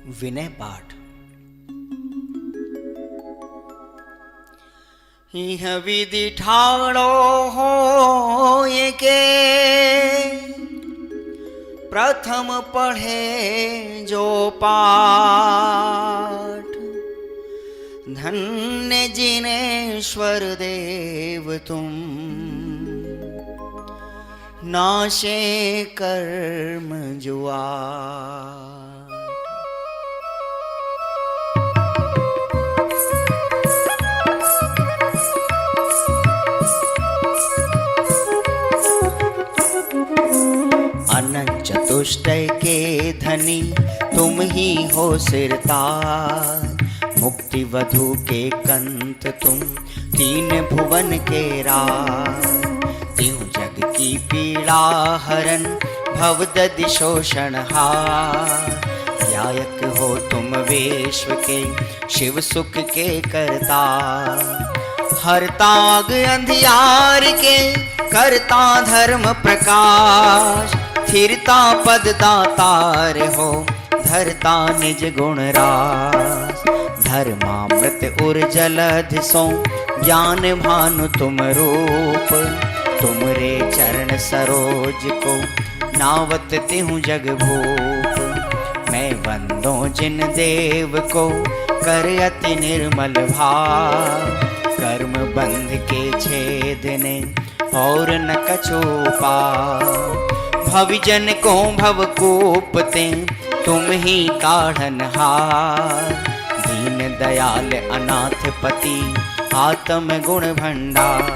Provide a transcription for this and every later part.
विनय पाठ। यह विधि ठाड़ो हो ये के प्रथम पढ़े जो पाठ, धन्य जिनेश्वर देव तुम, नाशे कर्म जुआ। अनंत चतुष्टय के धनी तुम ही हो सिरताज, मुक्ति वधु के कंत तुम, तीन भुवन के राज। त्यों जग की पीड़ा हरन भवदधि शोषण हार, ध्यायक हो तुम विश्व के शिव सुख के करता। हरताग अंधियार के करता धर्म प्रकाश, स्थिरता पद दातार हो धरता निज गुण रास। धर्मामृत उर्जलधि सो ज्ञान भानु तुम रूप, तुमरे चरण सरोज को नावत तिहु जग भूप। मैं वंदो जिन देव को कर अति निर्मल भाव, कर्म बंध के छेदने और न कछु पाव। भवजन को भवकूपते तुम ही काढ़नहार, दीन दयाल अनाथ पति आत्म गुण भंडार।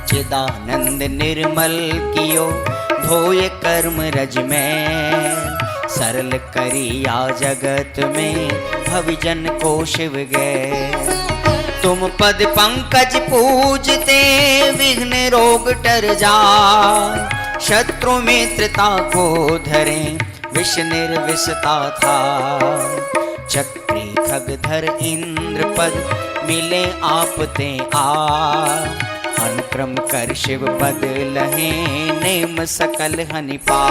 चिदानंद निर्मल कियो धोय कर्म रज में, सरल करिया जगत में भवजन को शिव गए। तुम पद पंकज पूजते विघ्न रोग टर जाए, शत्रु मित्रता को धरे विष निर्विषता था। चक्री खगधर इंद्र पद मिले आपते आ, अनुक्रम कर शिव पद लहे नेम सकल हनि पा।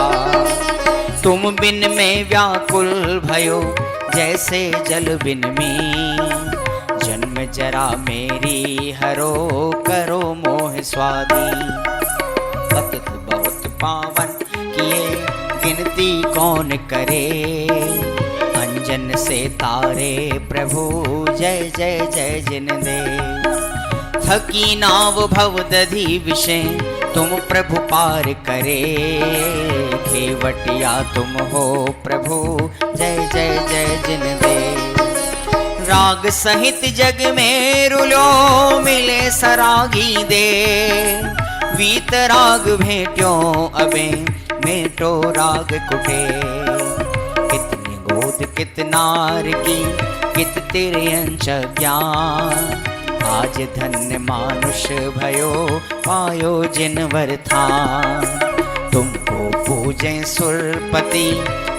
तुम बिन में व्याकुल भयो जैसे जल बिन में, जन्म जरा मेरी हरो करो मोह स्वादी। पतित बहुत पावन किए गिनती कौन करे, अंजन से तारे प्रभु जय जय जय जिन दे। थकी नाव भव दधि विषय तुम प्रभु पार करे, खेवटिया तुम हो प्रभु जय जय जय जिन दे। राग सहित जग में रुलो मिले सरागी दे, वीतराग भेट्यो अबे मेटो राग कुटे। कितनी गोद कितनार की कित तेरे अंश ज्ञान, आज धन्य मानुष भयो पायो जिन वरथान। तुमको पूजे सुरपति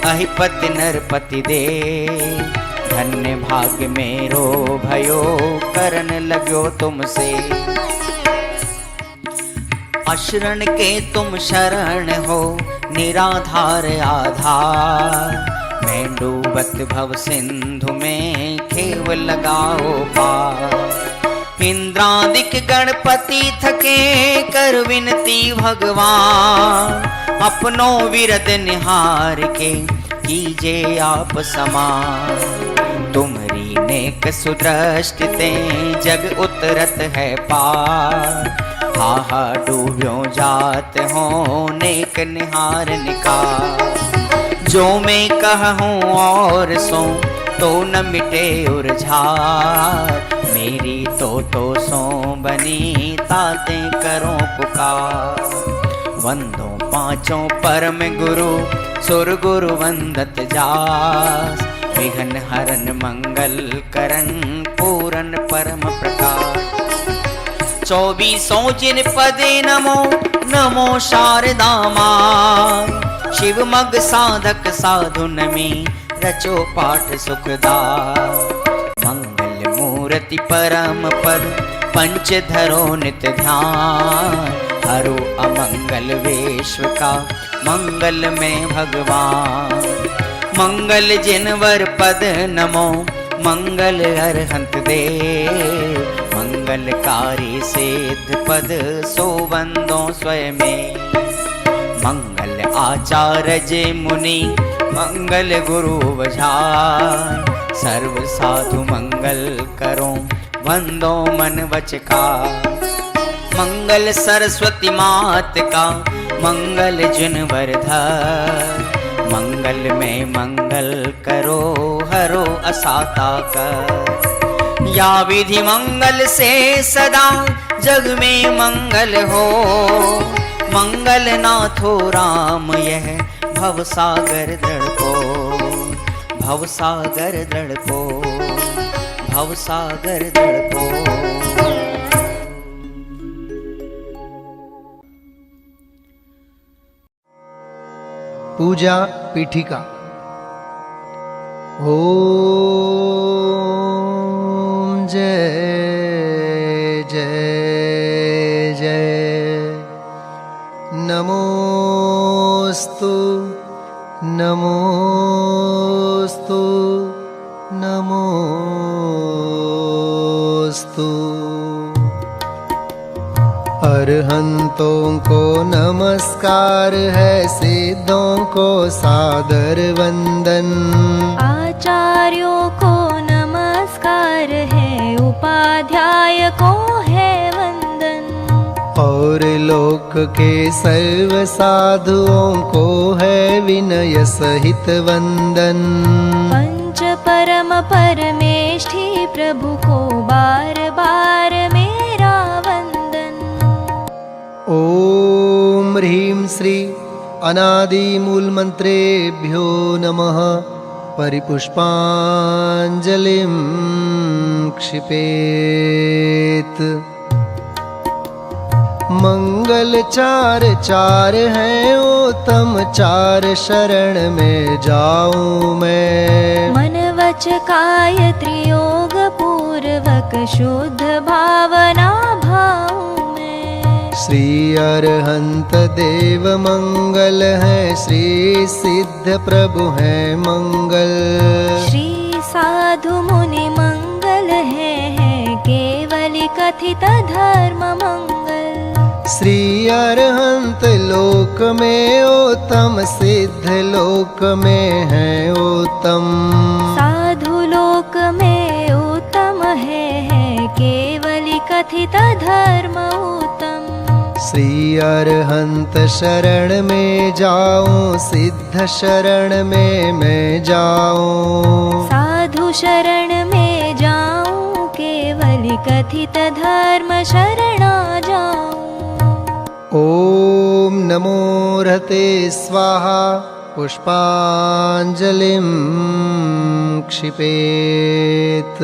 अहिपति नरपति दे, धन्य भाग्य मेरो भयो करन लगो तुमसे। अशरण के तुम शरण हो निराधार आधार, मैं डूबत भव सिंधु में खेव लगाओ पार। इंद्रादिक गणपति थके कर विनती भगवान, अपनो विरद निहार के कीजे आप समान। तुमरी नेक सुदृष्टि ते जग उतरत है पार, हा डूब्यो जात हो नेक निहार निकार। जो मैं कहूँ और सो तो न मिटे उरझार, मेरी तो सो बनी ताते करो पुकार। वंदो पांचों परम गुरु सुर गुरु वंदत जास, विघ्न हरन मंगल करन पूरन परम प्रकाश। 24 जिन पदे नमो नमो शारदा मां, शिव मग साधक साधु नमी रचो पाठ सुखदाय। मंगल मूर्ति परम पद पंच धरो नित ध्यान, हरो अमंगल विश्व का मंगल में भगवान। मंगल जिनवर पद नमो मंगल अरहंत देव मंगलकारी सिद्ध पद सो वंदो स्वयं मंगल आचार्य मुनि मंगल गुरु वझार सर्व साधु मंगल करो वंदो मन वचका मंगल सरस्वती मात का मंगल जिनवर धर मंगल में मंगल करो हरो असाता कर या विधि मंगल से सदा जग में मंगल हो मंगल नाथो राम यह भवसागर दृढ़ भवसागर दृढ़ भवसागर दृढ़। पूजा पीठिका। ओम जय जय जय नमोस्तु नमोस्तु नमोस्तु। अरहंतों को नमस्कार है, सिद्धों को सादर वंदन। आचार्यों को नमस्कार है, उपाध्याय को है वंदन। और लोक के सर्व साधुओं को है विनय सहित वंदन। पंच परम परमेष्ठी प्रभु को बार बार मेरा वंदन। ओम ह्रीं श्री अनादि मूल मंत्रेभ्यो नमः। परिपुष्पांजलिं क्षिपेत। मंगल चार चार हैं, उत्तम चार शरण में जाऊं मैं। मन वच काय त्रियोग पूर्वक शुद्ध भावना भाऊं मैं। श्री अरहंत देव मंगल है, श्री सिद्ध प्रभु है मंगल। श्री साधु मुनि मंगल है केवली कथित धर्म मंगल। श्री अरहंत लोक में उत्तम, सिद्ध लोक में है उत्तम। साधु लोक में उत्तम है केवली कथित धर्म उत्तम। श्री अरहंत शरण में जाऊं, सिद्ध शरण में मैं जाऊं। साधु शरण में जाऊं, केवली कथित धर्म शरणा जाऊं। ओम नमो रहते स्वाहा। पुष्पांजलिं क्षिपेत।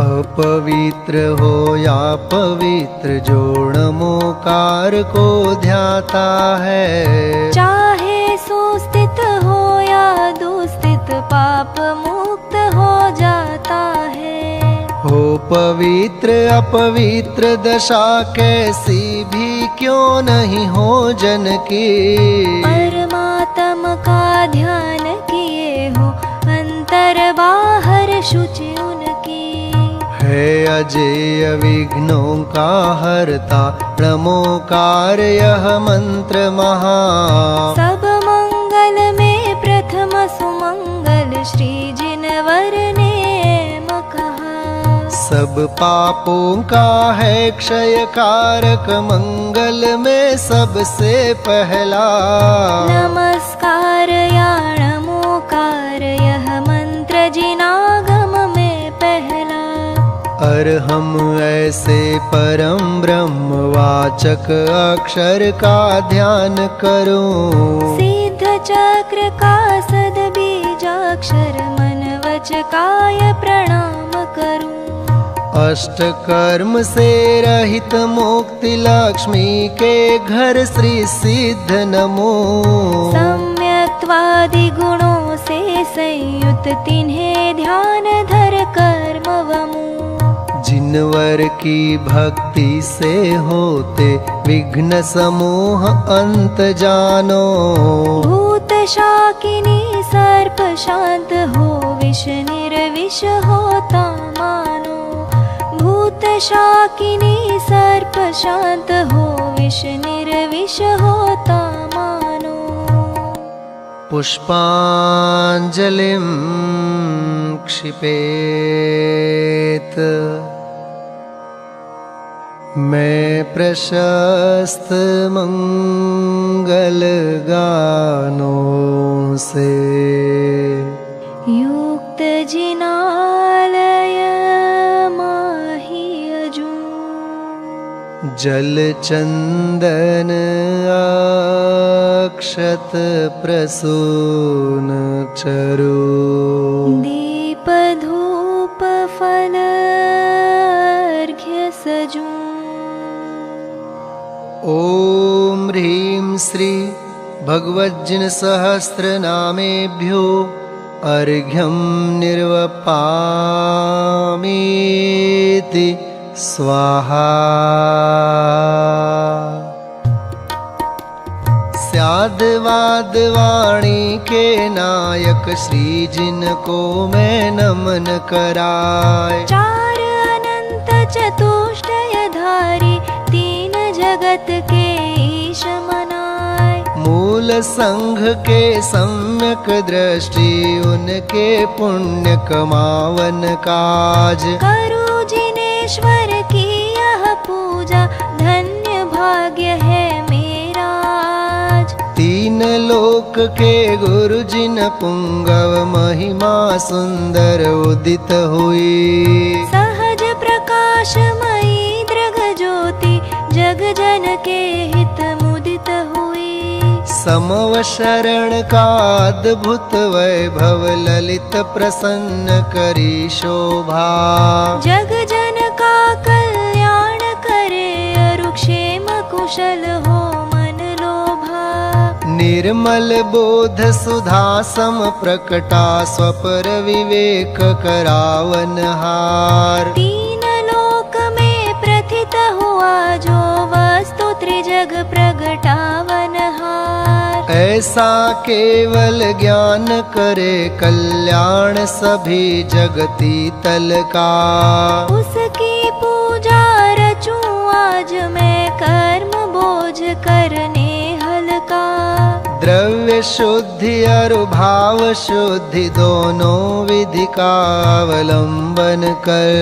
अपवित्र हो या पवित्र जो नमोकार को ध्याता है। चाहे सुस्थित हो या दुस्थित पाप मुक्त हो जाता है। हो पवित्र अपवित्र दशा कैसी भी क्यों नहीं हो जन की। परमात्म का ध्यान किए हो, अंतर बाहर शुचि उनकी। है अजेय विघ्नों का हरता, नमोकार यह मंत्र महा। सब मंगल में प्रथम सुमंगल, श्री जिनवर ने कहा। सब पापों का है क्षय कारक, मंगल में सबसे पहला। नमस्कार या नमोकार यह मंत्र जिनागम में पहला। अरहम ऐसे परम ब्रह्म वाचक अक्षर का ध्यान करूं। सिद्ध चक्र का सद बीजाक्षर मन वच काय प्रणाम करूं। अष्ट कर्म से रहित मुक्ति लक्ष्मी के घर श्री सिद्ध नमो। सम्यक्त्वादि गुणों से संयुक्त तिन्हें ध्यान धर कर्म वमु। जिनवर की भक्ति से होते विघ्न समूह अंत जानो। भूत शाकिनी सर्प शांत हो, विष निर्विष होता मानो। भूत शाकिनी सर्प शांत हो, विष निर्विष होता मानो। पुष्पांजलिं क्षिपेत, मैं प्रशस्त मंगल गानों से युक्त जिनालय माहि अजूं। जल चंदन अक्षत प्रसून चरु, दीप धूप फल अर्घ्य सजूं। ओम ह्रीं श्री भगवज्जिन सहस्रनामेभ्यो अर्घ्यं निर्वपामीति स्वाहा। स्याद्वाद वाणी के नायक श्री जिनको मैं नमन कराय। चार अनंत चतुष्टयधारी, तीन जगत के ईश मनाय। मूल संघ के सम्यक दृष्टि, उनके पुण्य कमावन काज। करो जिनेश्वर की यह पूजा, धन्य भाग्य है मेरा आज। तीन लोक के गुरु जिन पुंगव, महिमा सुंदर उदित हुई। सहज प्रकाशमयी दृग ज्योति, जग जन के हित मुदित हुई। समव शरण का अद्भुत वैभव, ललित प्रसन्न करी शोभा। जग जन का कल्याण करे, अरुक्षेम कुशल हो मन लोभा। निर्मल बोध सुधा सम प्रकटा, स्वपर विवेक करावन हार। तीन लोक में प्रथित हुआ, जो वस्तु त्रिजग प्रगटावन हार। ऐसा केवल ज्ञान करे, कल्याण सभी जगती तल का। उसकी पूजा रचूं आज मैं, कर्म बोझ करने हल्का। द्रव्य शुद्धि और भाव शुद्धि, दोनों विधि का अवलंबन कर।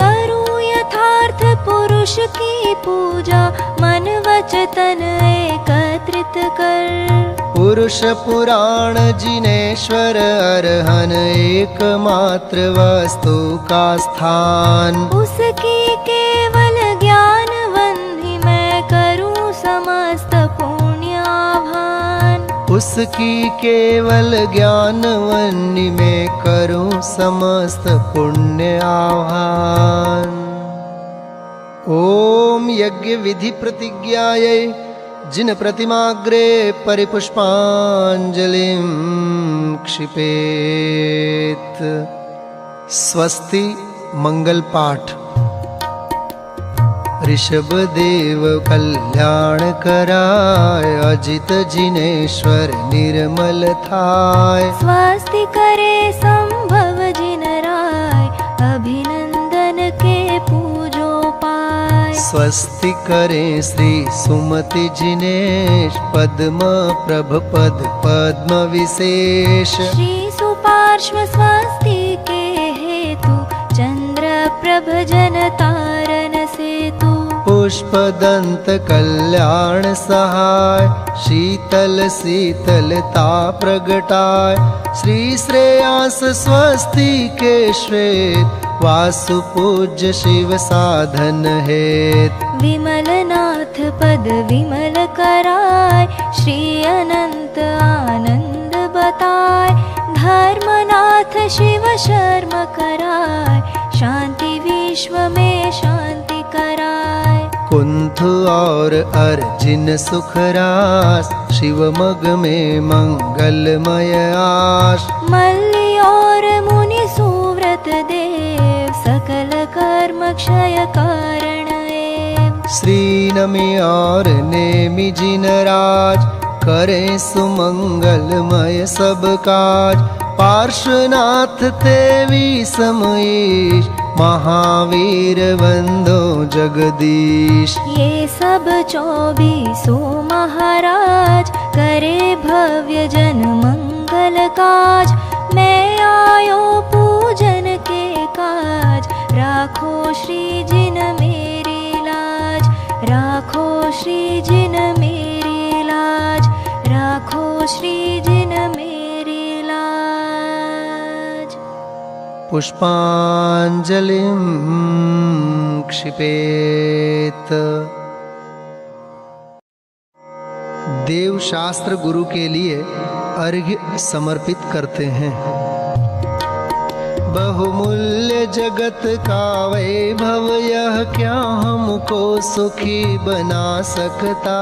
करूं यथार्थ पुरुष की पूजा, मन वचन एकत्रित कर। पुरुष पुराण जिनेश्वर अरहन, एकमात्र वस्तु का स्थान। उसकी केवल ज्ञान वन्हि, मैं करूं समस्त पुण्याभान। उसकी केवल ज्ञान वन्नि, में करूं समस्त पुण्य आह्वान। ओम यज्ञ विधि प्रतिज्ञायै, जिन प्रतिमाग्रे परिपुष्पांजलिं क्षिपेत। स्वस्ति मंगल पाठ। ऋषभ देव कल्याण कराय, अजित जिनेश्वर निर्मल थाय। स्वस्ति करे संभव जिन राय, अभिनंदन के पूजो पाय। स्वस्ति करे श्री सुमति जिनेश, पद्म प्रभ पद पद्म विशेष। श्री सुपार्श्व स्वस्ति के हेतु, चंद्र प्रभ जन तारन सेतु। पुष्प दंत कल्याण सहाय, शीतल शीतलता प्रगटाय। श्री श्रेयांस स्वस्ति के श्वेत, वासु पूज्य शिव साधन हेत। विमल नाथ पद विमल कराय, श्री अनंत आनंद बताय। धर्मनाथ शिव शर्म कराय, शांति विश्व में शांति कराय। कुंथ और अर्जिन सुखरास, शिव मग में मंगलमय आश। मल्ली और मुनि सुव्रत देव, सकल कर्म क्षय कारण एव। श्री नमि और नेमि जिन राज, करें सुमंगलमय सब काज। पार्श्वनाथ तेवी समईश, महावीर वंदो जगदीश। ये सब 24 महाराज, करे भव्य जन मंगल काज। मैं आयो पूजन के काज, राखो श्री जिन मेरी लाज। राखो श्री जिन मेरी लाज, राखो श्री जिन मेरी लाज। पुष्पांजलिं क्षिपेत। देव शास्त्र गुरु के लिए अर्घ्य समर्पित करते हैं। बहुमूल्य जगत का वैभव, यह क्या हमको सुखी बना सकता।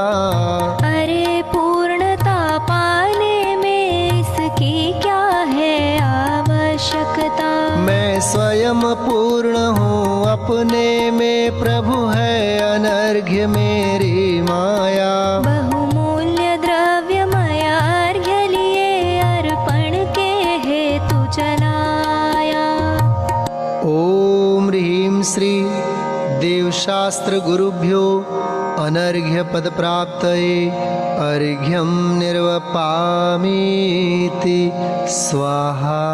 अरे पूर्णता पाने में इसकी क्या है आवश्यकता। मैं स्वयं पूर्ण हूँ अपने में, प्रभु है अनर्घ्य मेरी माया। बहुमूल्य द्रव्य माया अर्घ्य लिए, अर्पण के हेतु चलाया। ओम ह्रीं श्री देवशास्त्र गुरुभ्यो अनर्घ्य पद प्राप्तये अर्घ्यं निर्वपामीति स्वाहा।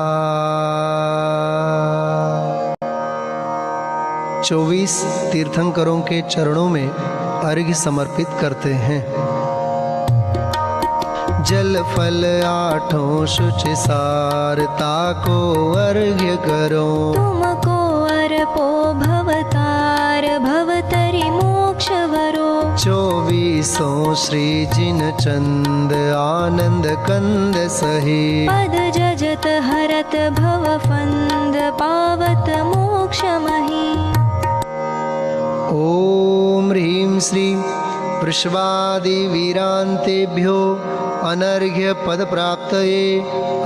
24 तीर्थंकरों के चरणों में अर्घ्य समर्पित करते हैं। जल फल 8 शुचि सारता को अर्घ्य करो। तुमको अर्पो भवतार, भवतरि मोक्ष वरो। 24 श्री जिन चंद आनंद कंद सही। पद जजत हरत भव फंद, पावत मोक्ष मही। ओम ह्रीं श्री वृषभादि वीरांतेभ्यो अनर्घ्य पद प्राप्तये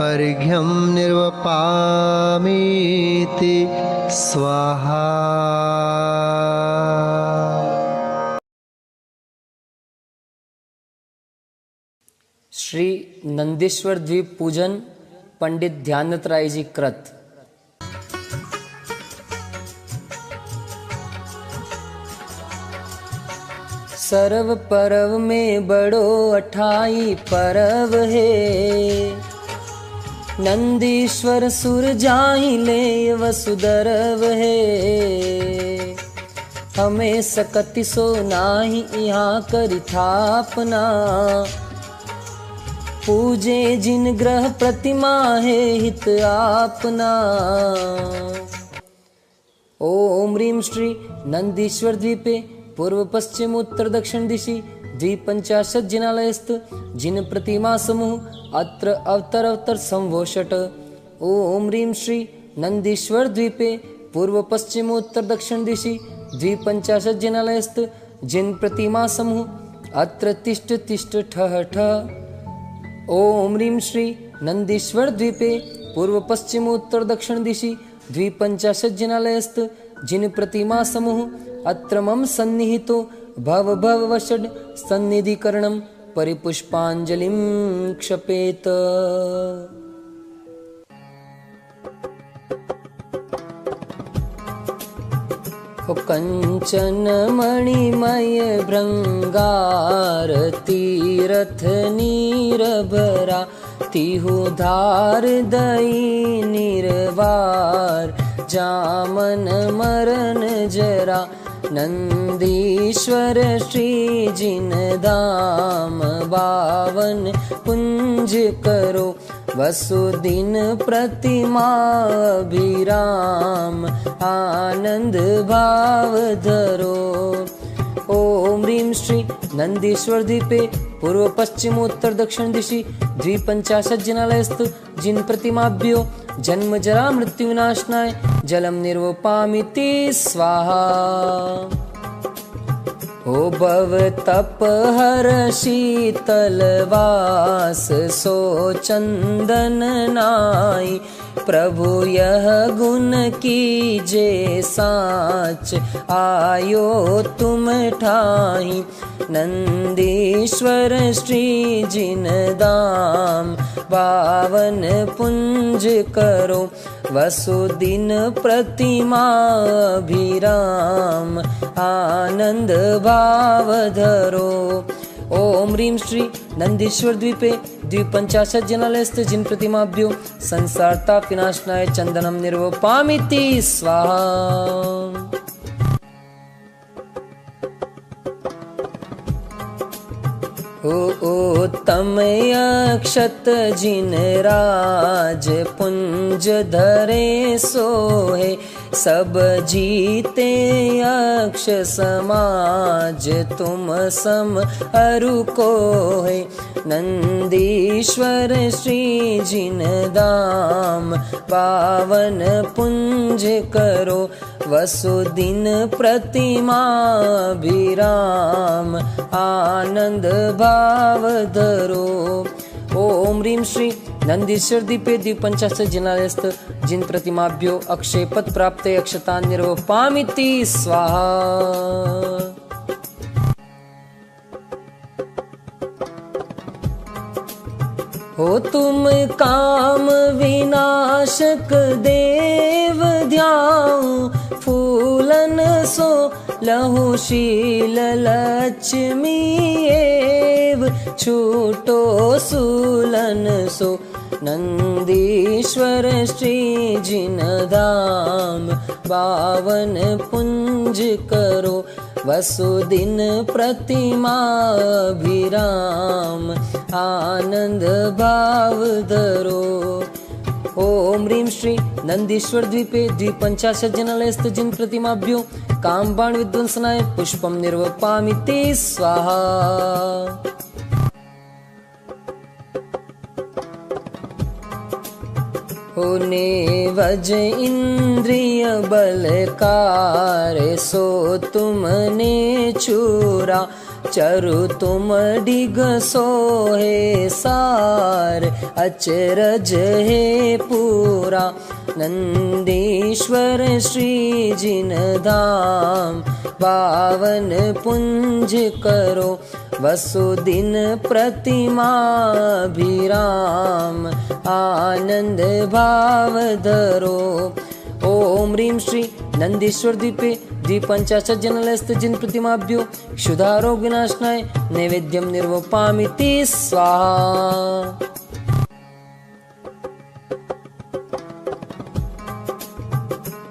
अर्घ्यं निर्वपामीति स्वाहा। श्री नंदीश्वर द्वीप पूजन पंडित ध्यानत राय जी कृत। सर्व पर्व में बड़ो 28 पर्व है। नंदीश्वर सुर जाहि ले वसुदर्व है। हमें सकति सो नाही यहाँ करि थापना। पूजे जिन ग्रह प्रतिमा है हित आपना। ओम ह्रीं श्री नंदीश्वर द्वीपे पूर्व पश्चिम उत्तर दक्षिण दिशि 250 जिनालयस्थ जिन प्रतिमा समूह अत्र अवतर संवोषट। ओम ह्रीं श्री नंदीश्वर द्वीपे पूर्व पश्चिम उत्तर दक्षिण दिशि 250 जिनालयस्थ जिन प्रतिमा समूह अत्र तिष्ठ तिष्ठ ठः ठः। ओम ह्रीं श्री नंदीश्वर द्वीपे पूर्व पश्चिम उत्तर दक्षिण दिशि 250 जिनालयस्थ जिन प्रतिमा समूह अत्र मम सन्निहितो भव भव वषड सन्निधिकरणं परिपुष्पांजलिं क्षपेत। कंचन मणिमय भृंगार तीरथ नीरभरा। तिहु धार दई निर्वार जामन मरण जरा। नंदीश्वर श्री जिन धाम 52 कुंज करो। वसुदिन प्रतिमा अभिराम आनंद भाव धरो। ओम ह्रीं श्री नंदीश्वर द्वीपे पूर्व पश्चिम उत्तर दक्षिण दिशि 250 जिनालयस्थ जिन प्रतिमाभ्यो जन्म जरा मृत्यु विनाशनाय जलम निर्वपामीति स्वाहा। ओ भव तप हर शीतल वास सो चंदन नाई, प्रभु यह गुण कीजे साच आयो तुम ठाई। नंदीश्वर श्री जिन दाम पावन पुंज करो, वसुदिन प्रतिमा अभिराम आनंद भाव धरो। ओम ह्रीं श्री नंदीश्वर द्वीपे द्विपंचाशत् जनालयस्थ जिन प्रतिमाभ्यो संसार ताप विनाशनाय चंदनम निर्वपामिति स्वाहा। ओ तम अक्षत जिन राज पुंज धरे सोहे, सब जीते अक्ष समाज तुम सम अरु को है। नंदीश्वर श्री जिन दाम पावन पुंज करो, वसुदिन प्रतिमा विराम आनंद भाव धरो। ओम ह्रीं श्री नंदीश्वर द्वीपे द्विपंचाशत् जनालयस्थ जिन प्रतिमाभ्यो अक्षय पद प्राप्त अक्षतान् निर्वपामिति स्वाहा। हो तुम काम विनाशक देव ध्याऊं, फूलन सो लहु शील लक्ष्मी एव, छूटो सूलन सो नंदीश्वर श्री जिन धाम पावन पुंज करो, वसुदिन प्रतिमा विराम आनंद भाव धरो। ओम ह्रीं श्री नंदीश्वर द्वीपे द्विपंचाशत् जनालयस्थ जिन प्रतिमाभ्यो कामबाण विध्वंसनाय पुष्पम निर्वपामिति स्वाहा। होने वज इंद्रिय बलकार सो तुमने चूरा, चरु तुम डिग सोहे सार अचरज है पूरा। नंदीश्वर श्री जिन धाम पावन पुंज करो, वसुदिन प्रतिमा विराम आनंद भाव धरो। ओम ह्रीं श्री नंदीश्वर द्वीपे द्विपंचाशत् जनालयस्थ जिन प्रतिमाभ्यो क्षुधारोग विनाशनाय नैवेद्यम निर्वपामिति स्वाहा।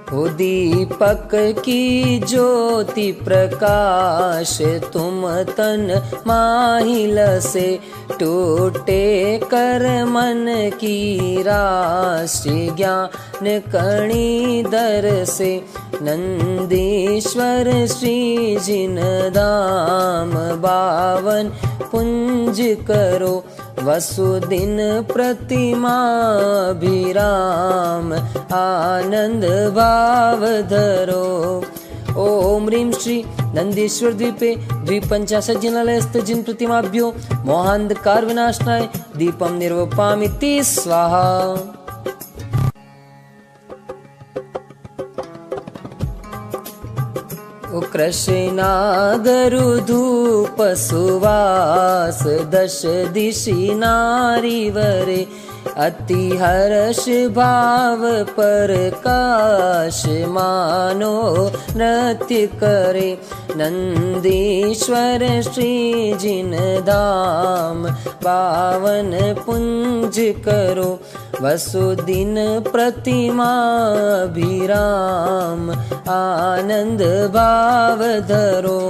हो दीपक की ज्योति प्रकाश तुम तन माहिल से, टूटे कर मन की राशि ज्ञान कणी दर से। नंदीश्वर श्री जिन दाम बावन पुंज करो, वसुदिन प्रतिमा विराम आनंद भाव धरो। ओम ह्रीं श्री नंदीश्वर द्वीपे द्विपंचाशत् जनालयस्थ जिन प्रतिमाभ्यो मोहांधकार विनाशनाय दीपम निर्वपामिति स्वाहा। ओ कृष्णागरु धूप सुवास दश दिशि नारी वरे, अति हर्ष भाव प्रकाश मानो नृत्य करे। नंदीश्वर श्री जिन धाम पावन पुंज करो, वसुदिन प्रतिमा विराम आनंद भाव धरो।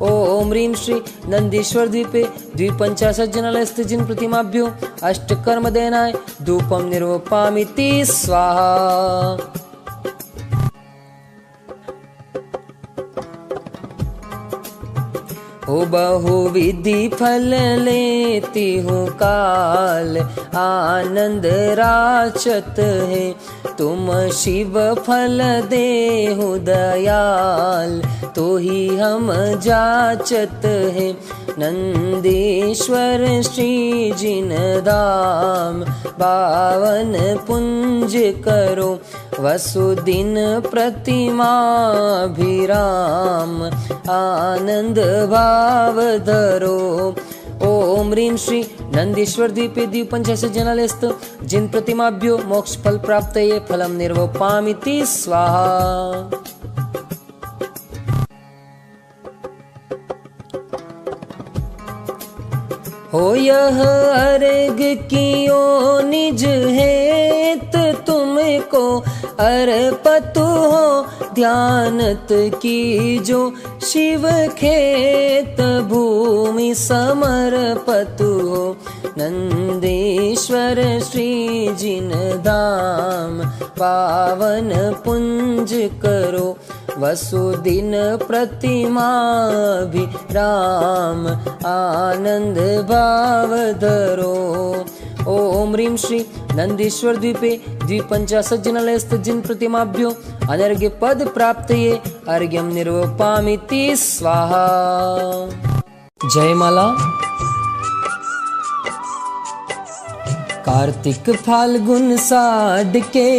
ओम ह्रीं श्री नंदीश्वर द्वीपे द्विपंचाशत् जनालयस्थ जिन प्रतिमाभ्यो अष्टकर्म देनाय धूपम निर्वपामिति स्वाहा। हो बहु विधि फल लेती हूँ काल, आनंद राचत है तुम शिव फल देहु दयाल, तो ही हम जाचत है नंदीश्वर श्री जिन धाम, पावन पुंज करो वसुदिन प्रतिमाभिराम, आनंद भाव धरो। ओम ह्रीं श्री नंदीश्वर द्वीपे द्वीपंचस्य जनालयस्थ जिन प्रतिमाभ्यो मोक्ष फल प्राप्तये फलम निर्वपामिति स्वाहा। हो यह अर्घ कियो निज हेत तुमको अर्पतु हो ध्यानत कीजो शिव खेत भूमि समर्पतु हो नंदीश्वर श्री जिन धाम, पावन पुंज करो वसुदिन प्रतिमाभिराम, आनंद भाव धरो। ओम ह्रीं श्री नंदीश्वर द्वीपे द्विपंचाशत् जनालयस्थ जिन प्रतिमाभ्यो अनर्घ्य पद प्राप्तये अर्घ्यं निर्वपामिति स्वाहा। जयमाला। कार्तिक फाल्गुन साढ़ के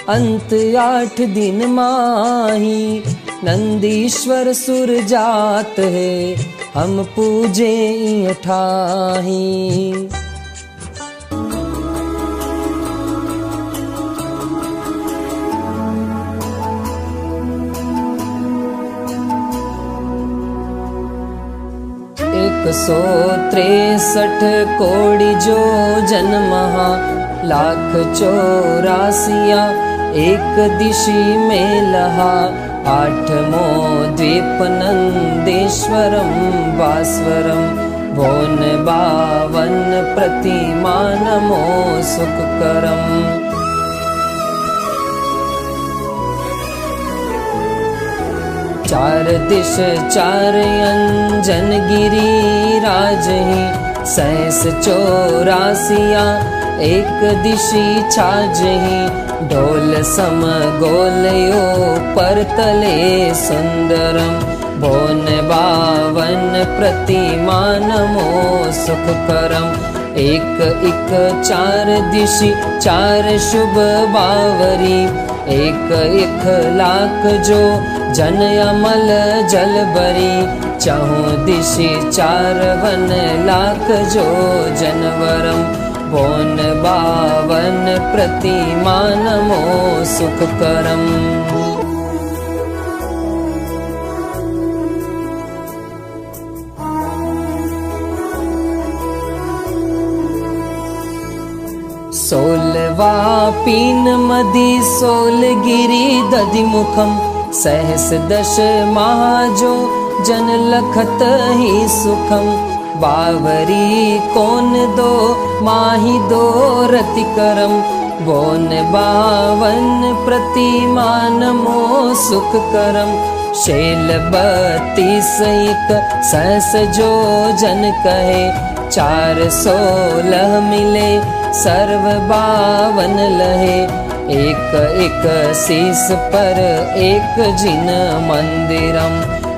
अंत 8 दिन माही, नंदीश्वर सुर जात है हम पूजे ठाही। एक 163 कोटि जो जन्महा, लाख 84 एक दिशि में लहा, 8मो द्वीप नंदेश्वरम भास्वरम, भोन 52 प्रतिमा नमो सुखकरम। चार दिश 4 अंजन गिरिराज ही, 684 एक दिशि छाज ही, ढोल सम गोलयो पर तले सुंदरम, भोन 52 प्रतिमा नमो सुखकरम। एक 4 दिशि 4 शुभ बावरी, एक 1,00,000 जो जन अमल जल बरी, चहुँ दिशि 4 वन लाख जो जनवरम, भोन 52 प्रतिमा नमो सुखकरम। सोलवा पीन मदि सोलगिरि दधिमुखम, 10 महाजो जन लखत ही सुखम, बावरी कौन दो माही दो रतिकरम, भोन 52 प्रतिमा नमो सुखकरम। शैल 32 एक 6 जो जन कहे, 416 मिले सर्व 52 लहे, एक शीस पर एक जिन मंदिरम,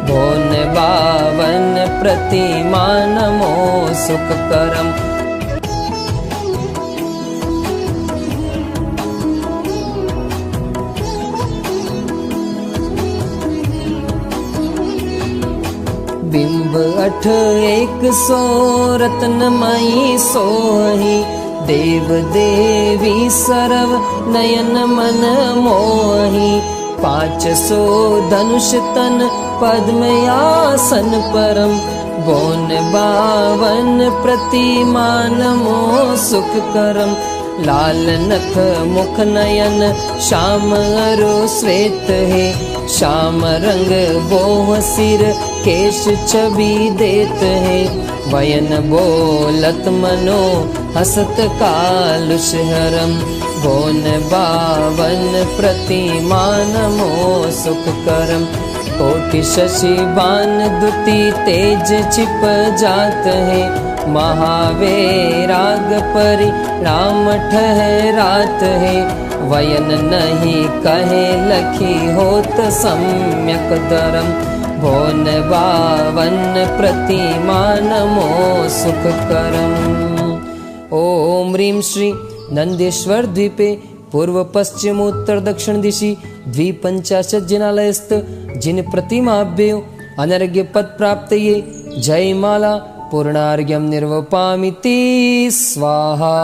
भोन 52 प्रतिमा नमो सुखकरम। बिंब 8 100 रत्नमयी सोही, देव देवी सरव नयन मन मोही, 500 धनुष तन पद्मयासन परम, भोन 52 प्रतिमा नमो सुखकरम। लाल नख मुख नयन श्याम अरु श्वेत है, श्याम रंग बोह सिर केश छवि देत है, वयन बोलत मनो हसत कालुष हरम, भोन 52 प्रतिमा नमो सुखकरम। कोटि शशि बान दुति तेज छिप जात है, महावैराग परिणाम ठहरात है। वयन नहीं कहे लखी होत सम्यक धर्म, भोन बावन प्रतिमा नमो सुख करम। ओम ह्रीं श्री नंदेश्वर द्वीपे पूर्व पश्चिम उत्तर दक्षिण दिशि 250 जिनालयस्थ जिन प्रतिमाभ्यो अनर्घ्य पद प्राप्तये जयमाला पूर्णार्घ्यं निर्वपामिति स्वाहा।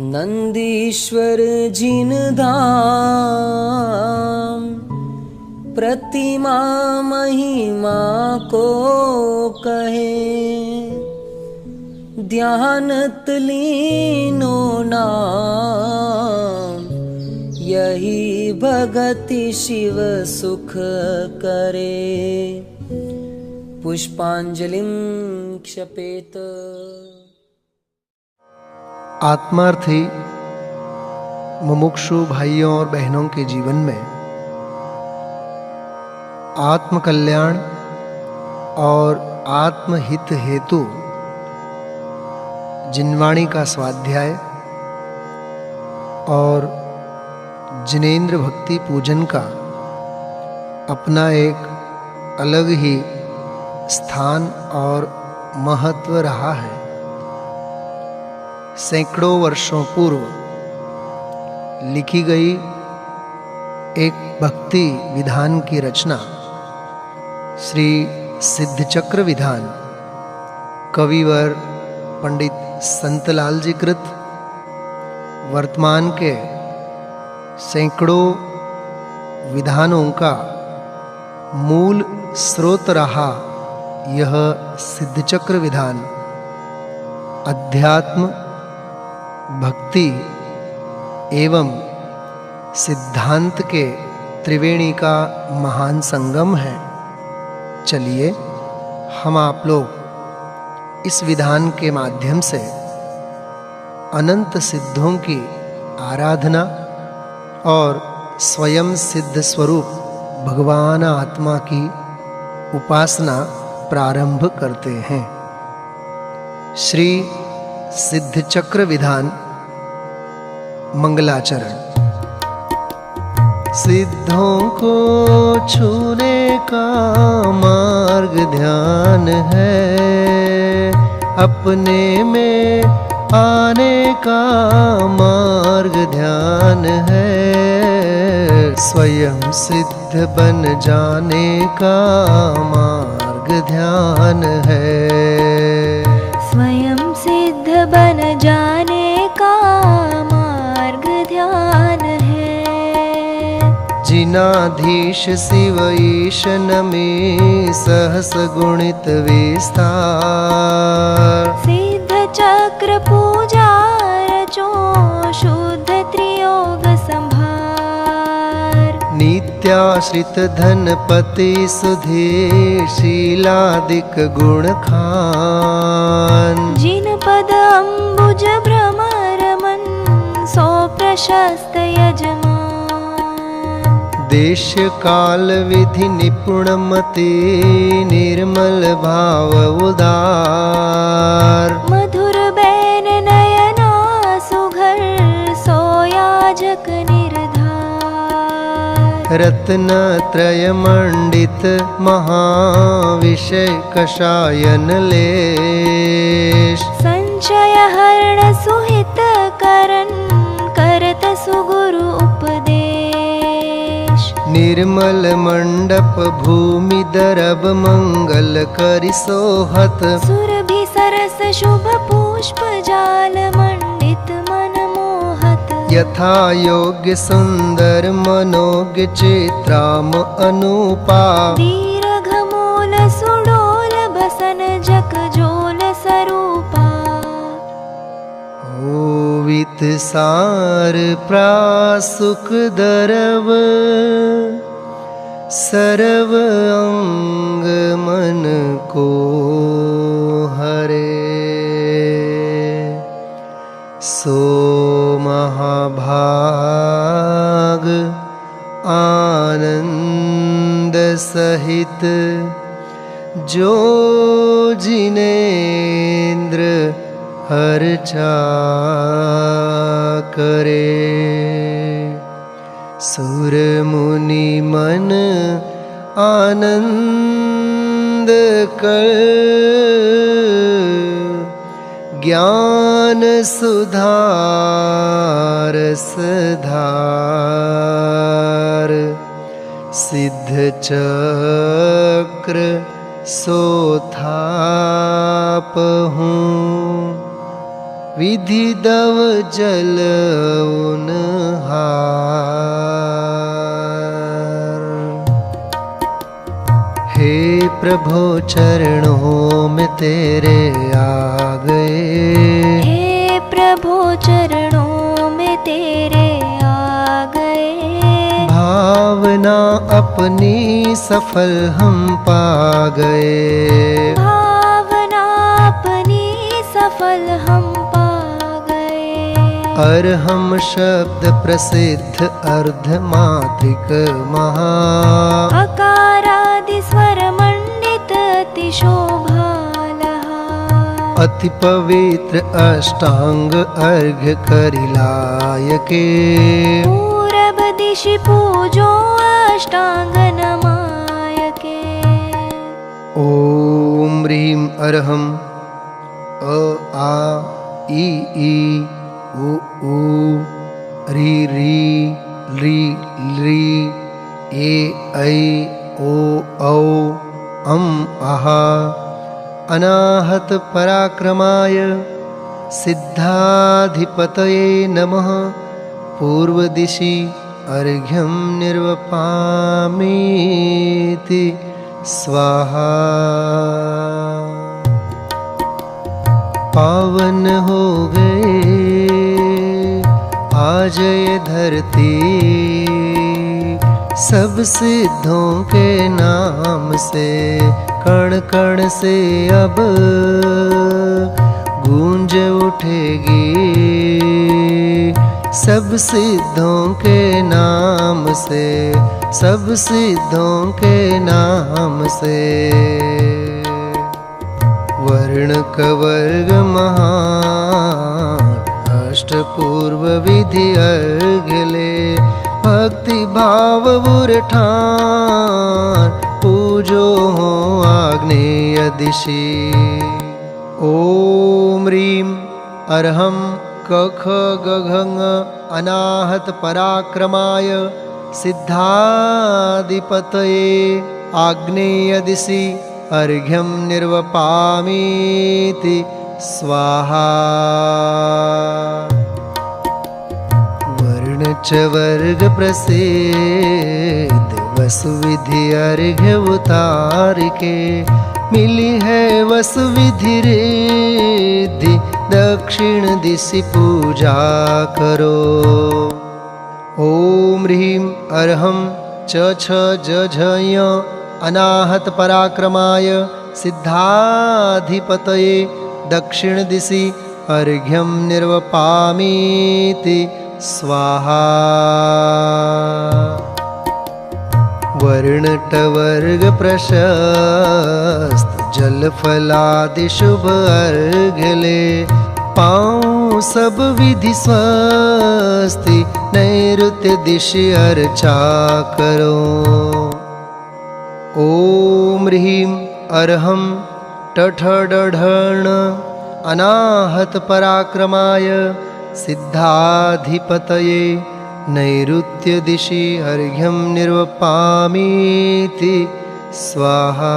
नंदीश्वर जिन धाम प्रतिमा महिमा को कहे, ध्यानत लीनो नाम यही भगति शिव सुख करे। पुष्पांजलिं क्षपेत। आत्मार्थी मुमुक्षु भाइयों और बहनों के जीवन में आत्म कल्याण और आत्महित हेतु जिनवाणी का स्वाध्याय और जिनेंद्र भक्ति पूजन का अपना एक अलग ही स्थान और महत्व रहा है। सैकड़ों वर्षों पूर्व लिखी गई एक भक्ति विधान की रचना श्री सिद्धचक्र विधान कविवर पंडित संतलाल जी कृत वर्तमान के सैकड़ों विधानों का मूल स्रोत रहा यह सिद्धचक्र विधान अध्यात्म, भक्ति एवं सिद्धांत के त्रिवेणी का महान संगम है। चलिए हम आप लोग इस विधान के माध्यम से अनंत सिद्धों की आराधना और स्वयं सिद्ध स्वरूप भगवान आत्मा की उपासना प्रारंभ करते हैं। श्री सिद्धचक्र विधान मंगलाचरण। सिद्धों को छूने का मार्ग ध्यान है, अपने में आने का मार्ग ध्यान है, स्वयं सिद्ध बन जाने का मार्ग ध्यान है। स्वयं सिद्ध बन जाने का मार्ग ध्यान है। जिनाधीश शिव ईशन में सहस गुणित विस्तार, सिद्ध चक्र पूजा रचो शुद्ध त्रियोग संभार। नित्याश्रित धनपति सुधीर शीलादिक गुण खान, जिन पद अम्बुज भ्रमर मन सो प्रशस्त यजमान। देश काल विधि निपुण मति निर्मल भाव उदार, मधुर बैन नयना सुघर सोयाजक निर्धार। रत्न त्रय मंडित महाविषय कषायन लेश, संचय हरण सुहित करन करत सुगुरु उपदेश। निर्मल मंडप भूमि दरब मंगल करि सोहत, सुरभि सरस शुभ पुष्प जाल मंडित मन मोहत। यथा योग्य सुंदर मनोज्ञ चित्राम अनुपा, दीर्घ मूल सुडोल बसन जक जोल सरूपा। ओवित सार प्रासुक दरव, सर्व अंग मन को हरे। सो महाभाग आनंद सहित जो जिनेन्द्र अर्चा करे। सुर मुनि मन आनंद कर ज्ञान सुधार सधार। सिद्ध चक्र सोथापहूँ विधि दव जल उनहार। हे प्रभु चरणों में तेरे आ गए। हे प्रभु चरणों में तेरे आ गए। भावना अपनी सफल हम पा गए। भावना अपनी सफल हम पा गए। अर्हम शब्द प्रसिद्ध अर्धमात्रिक महा। अकारादि स्वर मंडित अति शोभालहा। अति पवित्र अष्टांग अर्घ्य करिलायके। पूरब दिशि पूजो अष्टांग नमायके। ओम ह्रीं अर्हम् अ आ इ ई उ ऊ री री ली ली ए ऐ ओ औ अम आहा। अनाहत पराक्रमाय सिद्धाधिपतये नमः। पूर्व दिशि अर्घ्यं निर्वपामीति स्वाहा। पावन हो गए आज ये धरती सब सिद्धों के नाम से। कण कण से अब गूंज उठेगी सब सिद्धों के नाम से। सब सिद्धों के नाम से। वर्ण कवर्ग महान अष्टपूर्व विधि अर्घले। भक्ति भाव बुरठान पूजो हो आग्नेय दिशि। ओम ह्रीं अर्हं कख गघङ अनाहत पराक्रमाय सिद्धाधिपतये आग्नेय दिशि अर्घ्यं निर्वपामीति स्वाहा। वर्ण च वर्ग प्रसिद्ध वसुविधि अर्घ्य उतार के। मिली है वसुविधि रिद्धि दक्षिण दिशि पूजा करो। ओम ह्रीं अर्हं च छ ज झ ञ अनाहत पराक्रमाय सिद्धाधिपतये दक्षिण दिशि अर्घ्यं निर्वपामीति स्वाहा। वर्णटवर्ग प्रशस्त जल फलादि शुभ अर्घले। पाऊँ सब विधि स्वस्ति नैऋत्य दिशि अर्चा करो। ओम ह्रीं अर्हं टठडढण अनाहत पराक्रमाय सिद्धाधिपतये नैऋत्य दिशि अर्घ्यं निर्वपामीति स्वाहा।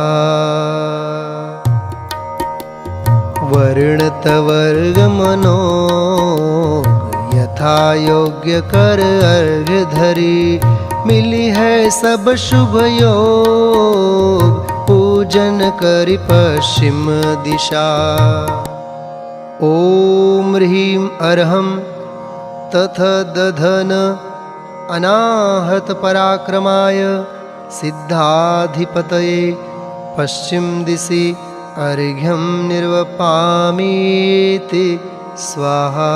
वर्णतवर्ग मनो यथा योग्य कर अर्घ्य धरी। मिली है सब शुभ योग पूजन करि पश्चिम दिशा। ओम ह्रीं अर्हं तथ दधन अनाहत पराक्रमाय सिद्धाधिपतये पश्चिम दिशि अर्घ्यं निर्वपामीति स्वाहा।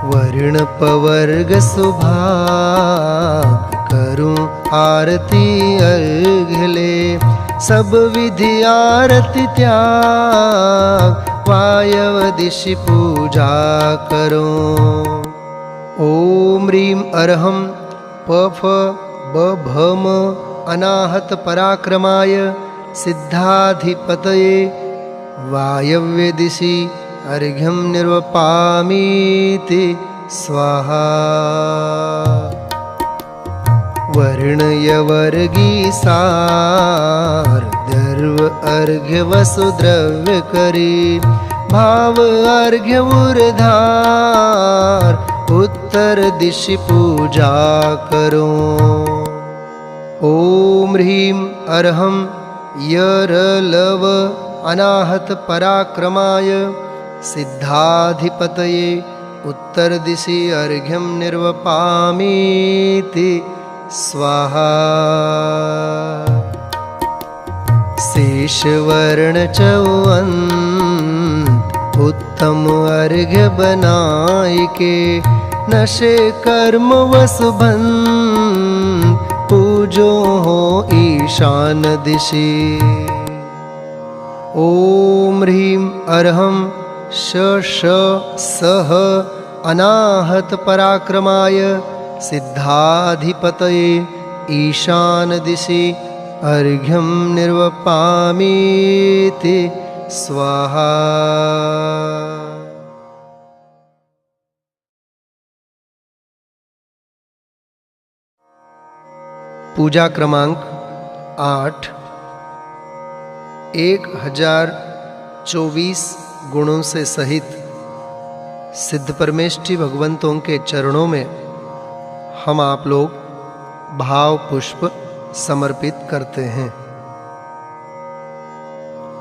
वर्णपवर्ग सुभाग करूं आरती अर्घ्य ले। सब विधि आरती त्याग वायव दिशि पूजा करो। ओम ह्रीं अर्हं पफ बभम अनाहत पराक्रमाय सिद्धाधिपतये वायव्य दिशि अर्घ्यं निर्वपामीति स्वाहा। वर्णयवर्गी सार्धर्व अर्घ्य वसुद्रव्य करी। भाव अर्घ्य उर्धार उत्तर दिशि पूजा करो। ओम ह्रीं अर्हं यरलव अनाहत पराक्रमाय सिद्धाधिपतये उत्तर दिशि अर्घ्यं निर्वपामीति स्वाहा। शेषवर्ण चौअंत उत्तम अर्घ्य बनाय के। नशे कर्म वसुबंध पूजो हो ईशान दिशि। ओम ह्रीं अर्हं श सह अनाहत पराक्रमाय सिद्धाधिपतये ईशान दिशि अर्घ्यं निर्वपामीति स्वाहा। पूजा क्रमांक 8। 1024 गुणों से सहित सिद्ध परमेष्ठी भगवंतों के चरणों में हम आप लोग भाव पुष्प समर्पित करते हैं।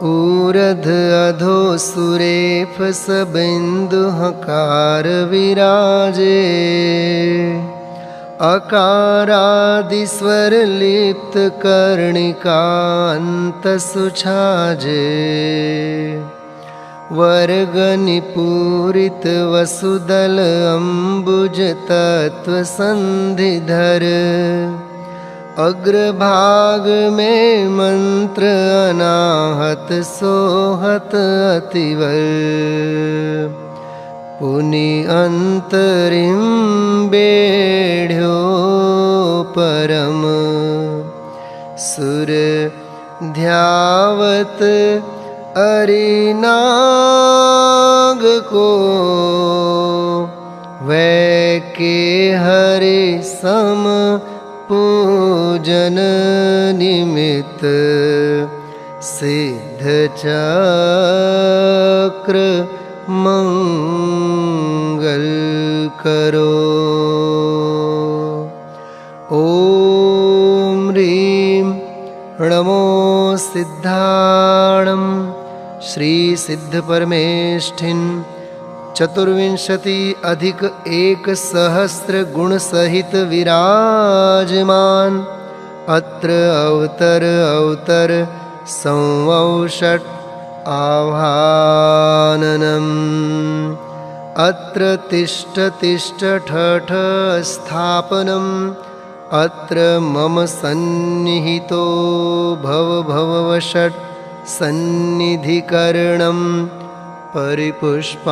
ऊर्ध अधो सुरेफ सबिंदु हकार विराजे। अकारादि स्वर लिप्त कर्णिकांत सुछाजे। वर्गनि पूरित वसुदल अम्बुज तत्व संधिधर। अग्रभाग में मंत्र अनाहत सोहत अतिवर। पुनि अंतरिम बेढ़्यो परम। सुर ध्यावत अरिनाग को। वै के हरि सम पूजन निमित्त। सिद्ध चक्र मंगल करो। ओम ह्रीं नमो सिद्धाणं श्री सिद्ध परमेष्ठिन। 24+1 गुण सहित विराजमान। अत्र अवतर संवषट् आह्वाननम्। अत्र तिष्ठ ठठ स्थापनम्। अत्र मम सन्निहितो भववषट् सन्निधिकरणं। परिपुष्पाञ्जलिं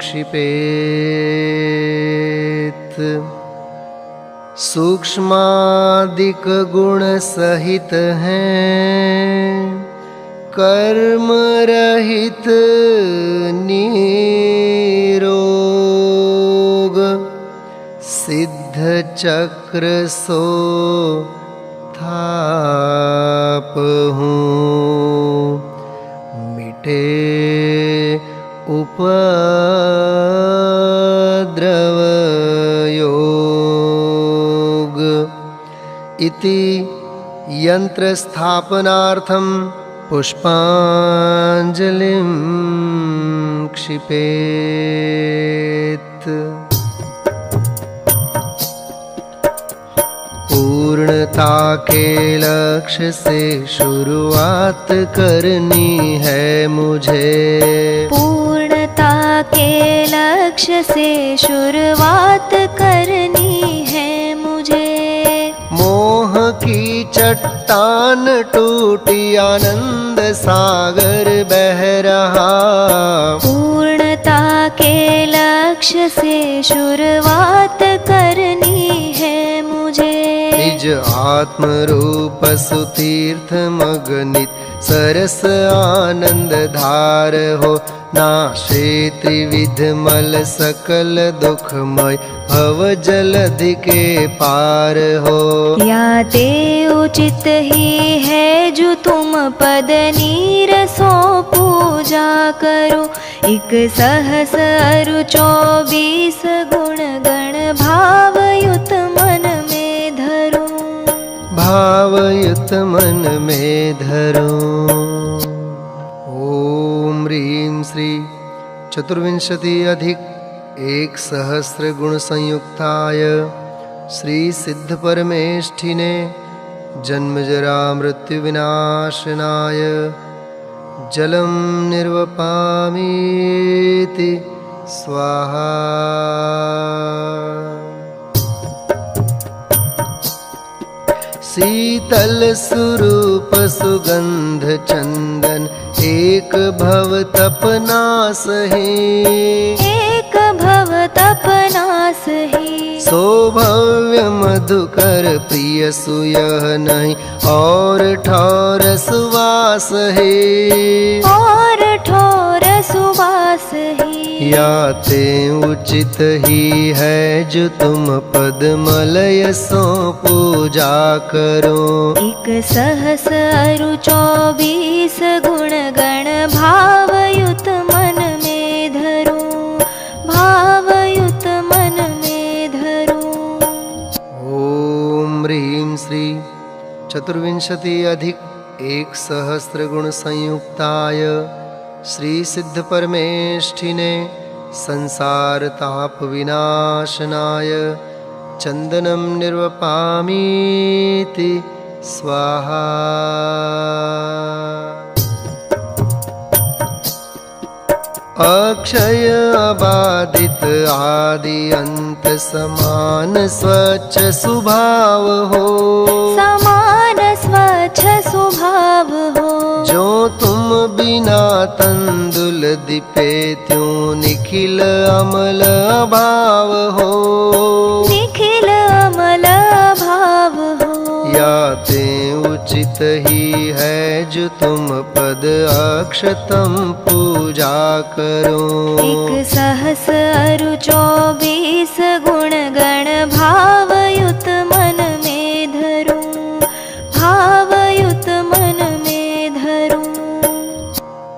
क्षिपेत्। सूक्ष्मादिक गुण सहित हैं। कर्म रहित निरोग। सिद्ध चक्र सो थाप हूँ। मिटे उपद्रव योग। इति यंत्र स्थापनार्थं पुष्पांजलिं क्षिपेत्। पूर्णता के लक्ष्य से शुरुआत करनी है मुझे। पूर्णता के लक्ष्य लक्ष्य से शुरुआत करनी है मुझे। मोह की चट्टान टूटी आनंद सागर बह रहा। पूर्णता के लक्ष्य से शुरुआत करनी है मुझे। निज आत्म रूप सुतीर्थ मगनित सरस आनंद धार हो। नाशे त्रिविध मल सकल दुखमय भव जलधि के पार हो। या ते उचित ही है जो तुम पद नीरसो पूजा करो। एक सहस अरु 24 गुण गण भावयुत मन में धरो। भावयुत मन में धरो। ओम ह्रीं श्री चतुर्विंशति अधिक 1,000 गुण संयुक्ताय श्री सिद्ध परमेष्ठिने जन्म जरा मृत्यु विनाशनाय जलम निर्वपामीति स्वाहा। शीतल स्वरूप सुगंध चंदन एक भव तपनास है। एक भव तपनास है। सौभव्य मधुकर प्रिय सुयह नहीं और ठौर सुवास है। और ठोर सुवास है। या ते उचित ही है जो तुम पद मलय सो पूजा करो। एक सहस अरु 24 गुण गण भावयुत मन में धरो। भावयुत मन में धरो। ओम ह्रीं श्री चतुर्विंशति अधिक 1,000 गुण संयुक्ताय श्री सिद्ध परमेष्ठिने संसार ताप विनाशनाय चंदनम निर्वपामीति स्वाहा। अक्षय अबाधित आदि अंत समान स्वच्छ स्वभाव हो। समान स्वच्छ स्वभाव हो। जो तुम बिना तंदुल दीपे त्यों निखिल अमल भाव हो। निखिल अमल भाव हो। या ते उचित ही है जो तुम पद अक्षतम पूजा करो। एक सहस अरु 24 गुण गण भावयुत मन में धरो। भावयुत मन में धरो।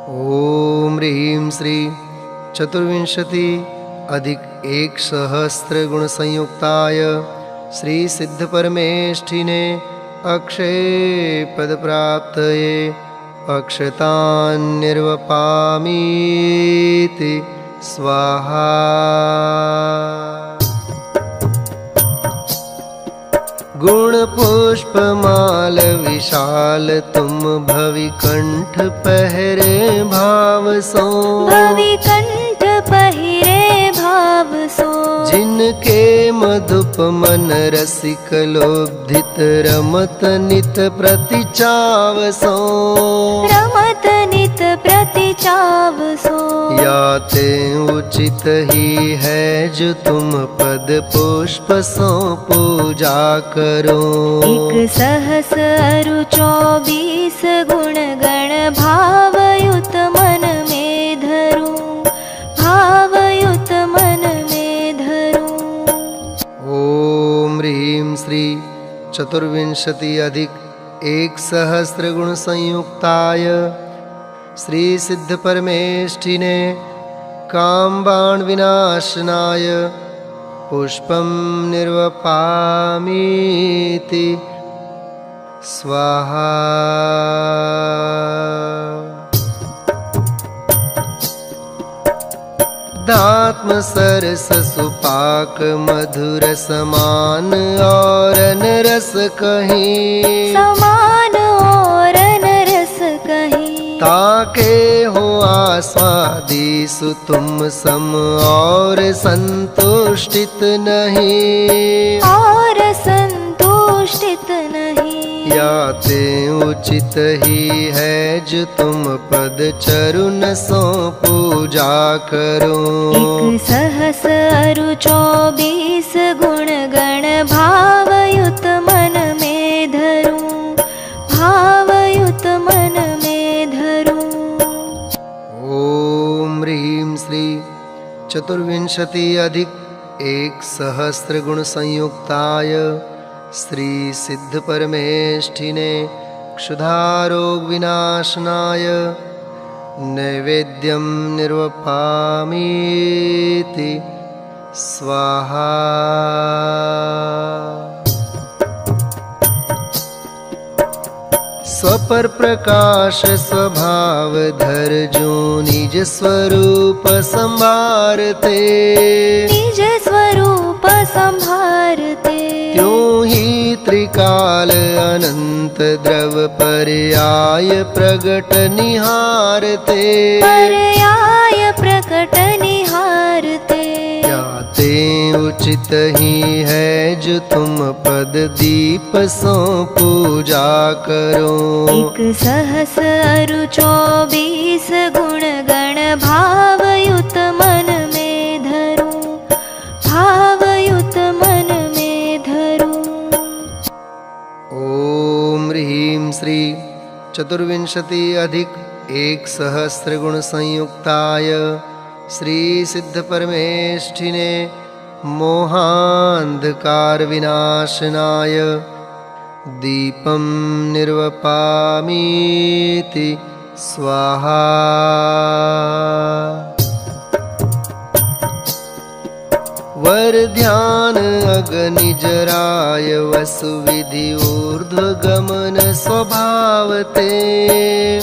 ओम ह्रीं श्री चतुर्विंशति अधिक 1,000 गुण संयुक्ताय श्री सिद्ध परमेष्ठिने अक्षय पद प्राप्तये अक्षतान् निर्वपामीति स्वाहा। गुण पुष्प माल विशाल तुम भवि कंठ पहरे भाव सो। भवि कंठ पहिरे भाव सो। जिनके मधुप मन रसिक लोभित रमत नित प्रतिचाव सो। रमत नित प्रतिचाव सो। या ते उचित ही है जो तुम पद पुष्प सो पूजा करो। एक सहस अरु 24 गुण गण भावयुत मन में धरो। भावयुत मन में धरो। ओम ह्रीं श्री चतुर्विंशति अधिक 1,000 गुण संयुक्ताय श्री सिद्ध परमेष्ठिने कामबाण विनाशनाय पुष्पम निर्वपामीति स्वाहा। दात्म सरस सुपाक मधुर समान और नरस कहीं। समान और नरस कहीं। ताके हो आस्वादिसु तुम सम और संतुष्टित नहीं, और संतुष्टित नहीं। या ते उचित ही है जो तुम पद चरुन सो पूजा करो। एक सहस अरु 24 गुण गण भावयुत मन में धरूं, भावयुत मन में धरूं। ओम ह्रीं श्री चतुर्विंशति अधिक 1 सहस्त्र गुण संयुक्ताय श्री सिद्ध परमेष्ठिने क्षुधारोग विनाशनाय नैवेद्यं निर्वपामीति स्वाहा। स्वपर प्रकाश स्वभाव धर जो निज स्वरूप संभारते, निज स्वरूप संभारते। त्यों ही त्रिकाल अनंत द्रव पर्याय प्रगट निहारते, पर्याय प्रकट निहारते। जाते उचित ही है जो तुम पद दीप सो पूजा करो। एक सहस अरु 24 गुण गण भावयुत मन में धरूं, भावयुत मन में धरूं। ओम ह्रीं श्री चतुर्विंशति अधिक 1 सहस्त्र गुण संयुक्ताय श्री सिद्ध परमेष्ठिने मोहांधकार विनाशनाय दीपं निर्वपामीति स्वाहा। वर ध्यान अग्निजराय वसु विधि ऊर्ध्वगमन स्वभावते,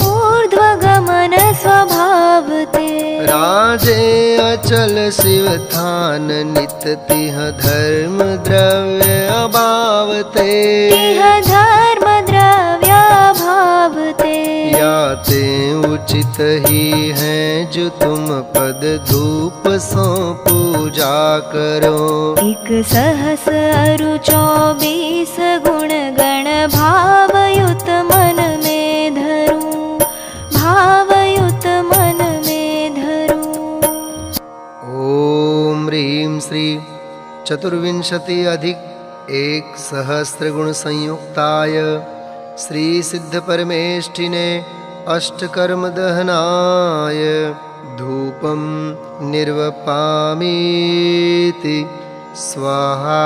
ऊर्ध्वगमन स्वभावते। राजे अचल शिव थान नित तिह धर्म द्रव्य अभावते, तिह धर्म द्रव्य भावते। याते उचित ही हैं जो तुम पद धूप सो पूजा करो। एक सहस अरु 24 गुण गण भावयुत मन में धरूं, भावयुत मन में धरूं। ओम ह्रीं श्री चतुर्विंशति अधिक 1 सहस्त्र गुण संयुक्ताय श्री सिद्ध परमेष्ठिने अष्टकर्म दहनाय धूपं निर्वपामीति स्वाहा।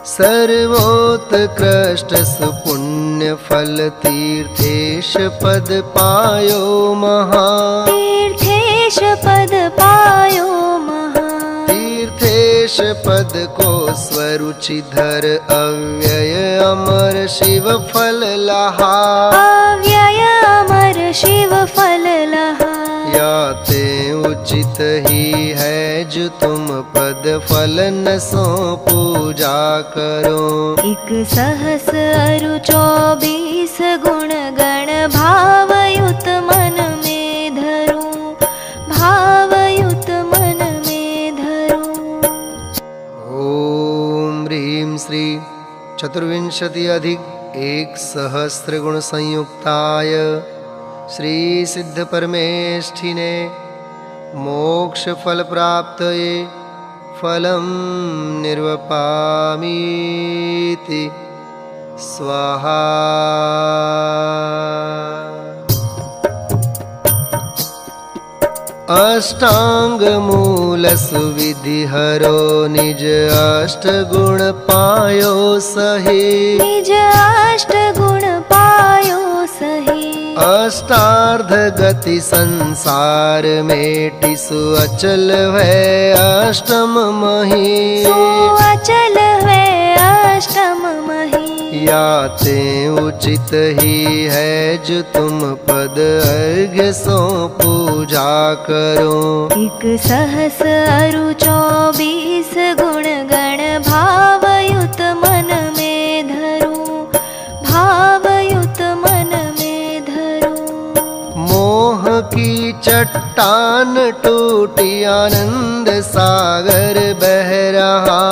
सर्वोत्कृष्ट सुपुण्य फल तीर्थेश पद पायो महा, तीर्थेश पद पायो महा। तीर्थेश पद को स्वरुचिधर अव्यय अमर शिव फल लहा, अव्यय अमर शिव फल लहा। याते उचित ही है जो तुम पद फल न सो पूजा करो। एक सहस अरु 24 गुण गण भावयुत मन में धरूं, भावयुत मन में धरूं। ओम ह्रीं श्री चतुर्विंशति अधिक 1 सहस्त्र गुण संयुक्ताय श्री सिद्ध परमेष्ठिने मोक्ष फल प्राप्तये फलं निर्वपामीति स्वाहा। अष्टांग मूल सुविधि हरो निज अष्ट गुण पायो सही, निज अष्ट गुण पायो सही। अष्टार्ध गति संसार मेटि सुअचल है अष्टम मही, सुअचल है अष्टम मही। याते उचित ही है जो तुम पद अर्घ्य सो पूजा करो। एक सहस अरु 24 गुण गण भावयुत मन में धरूं, चट्टान टूटी आनंद सागर बह रहा।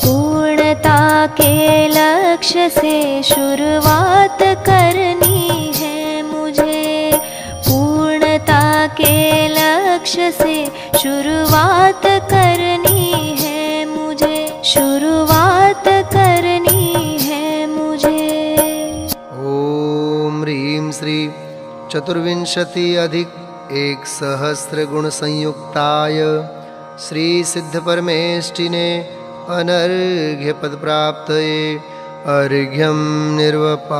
पूर्णता के लक्ष्य से शुरुआत करनी है मुझे, पूर्णता के लक्ष्य से शुरुआत करनी है मुझे, शुरुआत करनी है मुझे। ओम ह्रीं श्री चतुर्विंशति अधिक 1,000 गुण संयुक्ताय श्री सिद्ध परमेष्टिने अनर्घ्य पद प्राप्तये अर्घ्यं निर्वपामीति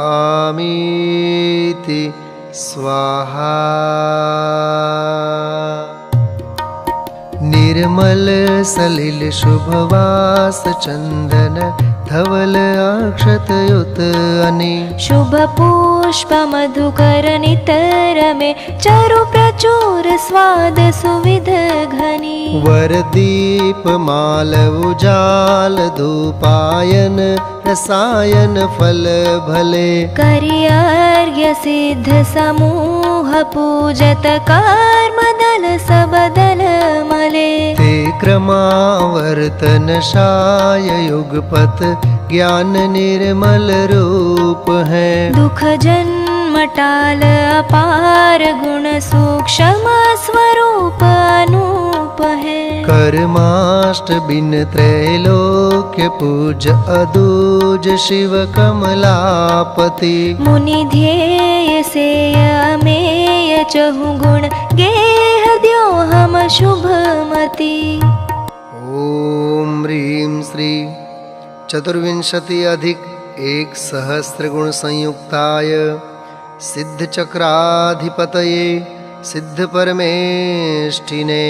स्वाहा। निर्मल सलिल शुभवास चंदन धवल अक्षतयुत अनि शुभ पुष्प मधुकर नितर में चारु प्रचुर स्वाद सुविध घनी। वरदीप माल उजाल धूपायन रसायन फल भले करियर्घ्य सिद्ध समूह पूजत कर्म दल सब दल मले। ते क्रमावर्तन शाय युगपत ज्ञान निर्मल रूप है। दुख जन्म टाल अपार गुण सूक्ष्म स्वरूप अनूप है। कर्माष्ट बिन त्रैलोक्य पूज अदूज शिव कमलापति। मुनि ध्येय से अमेय चहु गुण गेह द्यो हम शुभमति। ओम ह्रीं श्री चतुर्विंशति अधिक 1,000 गुण संयुक्ताय सिद्ध चक्राधिपतये सिद्ध परमेष्ठिने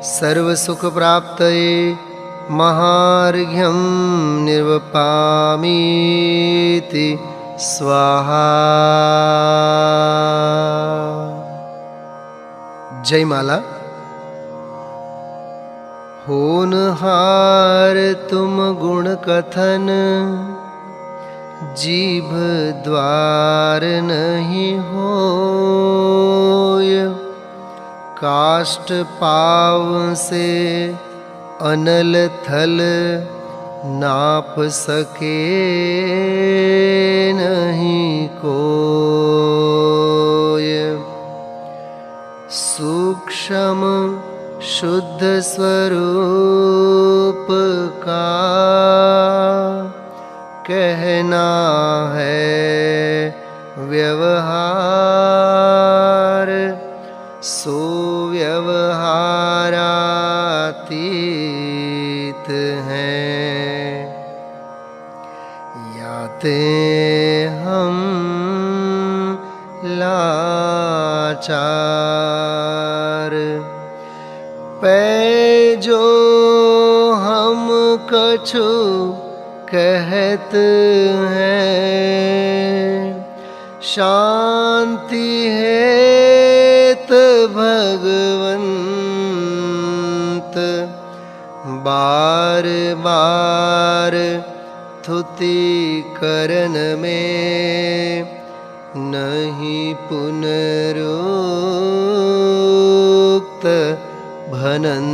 सर्व सुख प्राप्तये महार्घ्यं निर्वपामीति स्वाहा। जय माला। होनहार तुम गुण कथन जीभ द्वार नहीं होय। काष्ठ पाव से अनल थल नाप सके नहीं कोय। सूक्ष्म शुद्ध स्वरूप का कहना है व्यवहार सो व्यवहारातीत है। याते हम लाचार पै जो हम कछु कहत हैं। शांति हेत भगवंत बार बार थुति करन में नहीं पुनरुक्त भनंत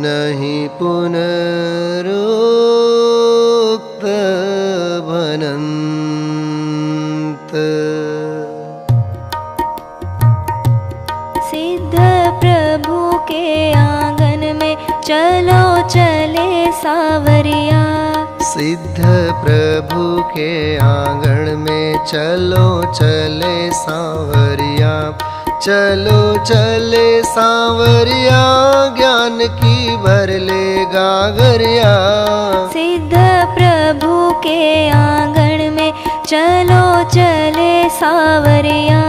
नहीं पुनरुक्त भनंत। सिद्ध प्रभु के आंगन में चलो चले सावरिया। सिद्ध प्रभु के आंगन में चलो चले सांवरिया। चलो चले सांवरिया ज्ञान की भर ले गागरिया। सिद्ध प्रभु के आंगन में चलो चले सावरिया।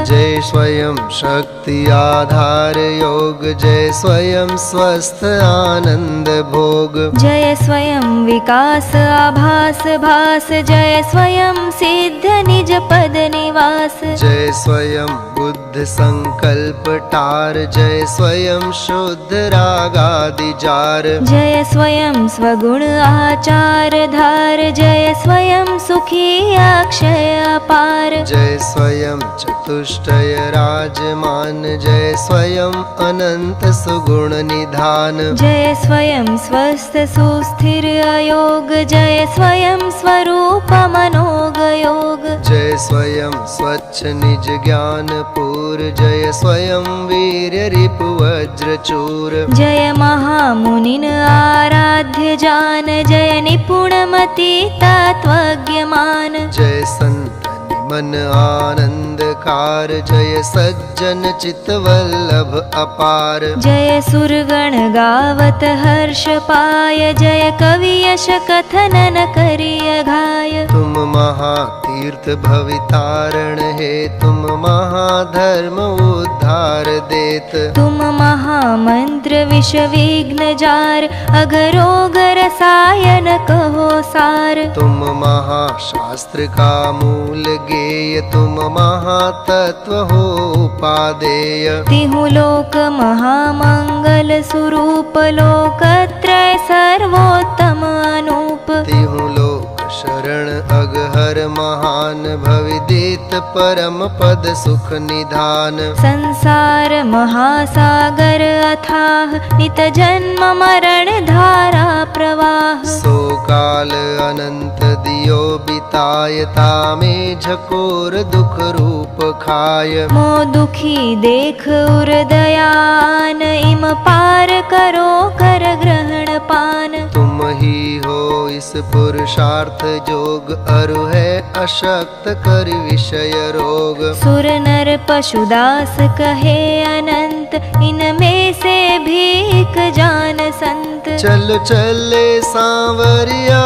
जय स्वयं शक्ति आधार योग जय स्वयं स्वस्थ आनंद भोग। जय स्वयं विकास आभास भास जय स्वयं सिद्ध निज पद निवास। जय स्वयं बुद्ध संकल्प टार, जय स्वयं शुद्ध रागादि जार। जय स्वयं स्वगुण आचार धार, जय स्वयं सुखी अक्षय अपार। जय स्वयं चतुष्टय राजमान, जय स्वयं अनंत सुगुण निधान। जय स्वयं स्वस्थ सुस्थिर अयोग, जय स्वयं स्वरूप मनोग योग। जय स्वयं स्वच्छ निज ज्ञान पूर, जय स्वयं वीर रिपु वज्र चूर। जय महामुनिन आराध्य जान, जय निपुण मति तत्वज्ञ मान। जय संत मन आनंदकार, जय सज्जन चित वल्लभ अपार। जय सुरगण गावत हर्ष पाय, जय कवि यश कथनन करिय घाय। तुम महातीर्थ भवितारण हे, तुम महाधर्म उद्धार देत। तुम महामंत्र विष विघ्न जार, अघरोगर सायन कहो सार। तुम महाशास्त्र का मूल गेय, तुम महातत्व हो उपादेय। तिहु लोक महामंगल स्वरूप, लोकत्रय सर्वोत्तम अनूप। तिहु लोक शरण अगहर महान, भविदित परम पद सुख निधान। संसार महासागर अथाह, नित जन्म मरण धारा प्रवाह। सो काल अनंत दियो बिताय, तामे झकोर दुख रूप खाय। मो दुखी देख उर दयान, इम पार करो कर ग्रहण पान। तुम ही हो इस पुरुषार्थ जोग, अरु है अशक्त कर विषय रोग। सुर नर पशुदास कहे अनंत, इनमें से भीख जान संत। चल चले सांवरिया,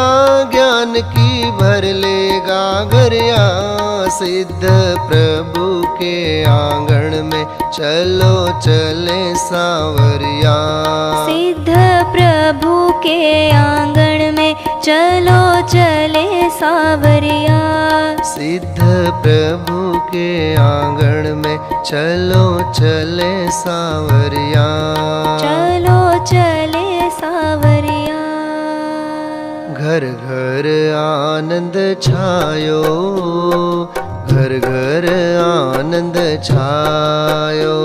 ज्ञान की भर ले गागरिया। सिद्ध प्रभु के आंगन में चलो चले सांवरिया। सिद्ध प्रभु के आंगन में चलो चले सांवरिया। सिद्ध प्रभु के आंगन में चलो चले सांवरिया। चलो चले सांवरिया। घर घर आनंद छायो, घर घर आनंद छायो।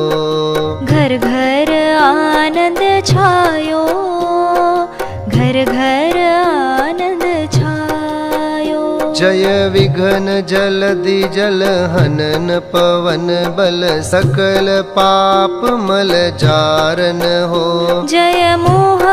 घर घर आनंद छायो, घर घर आनंद छायो। जय विघन जलधि जल हनन, पवन बल सकल पाप मल जारन हो। जय मोह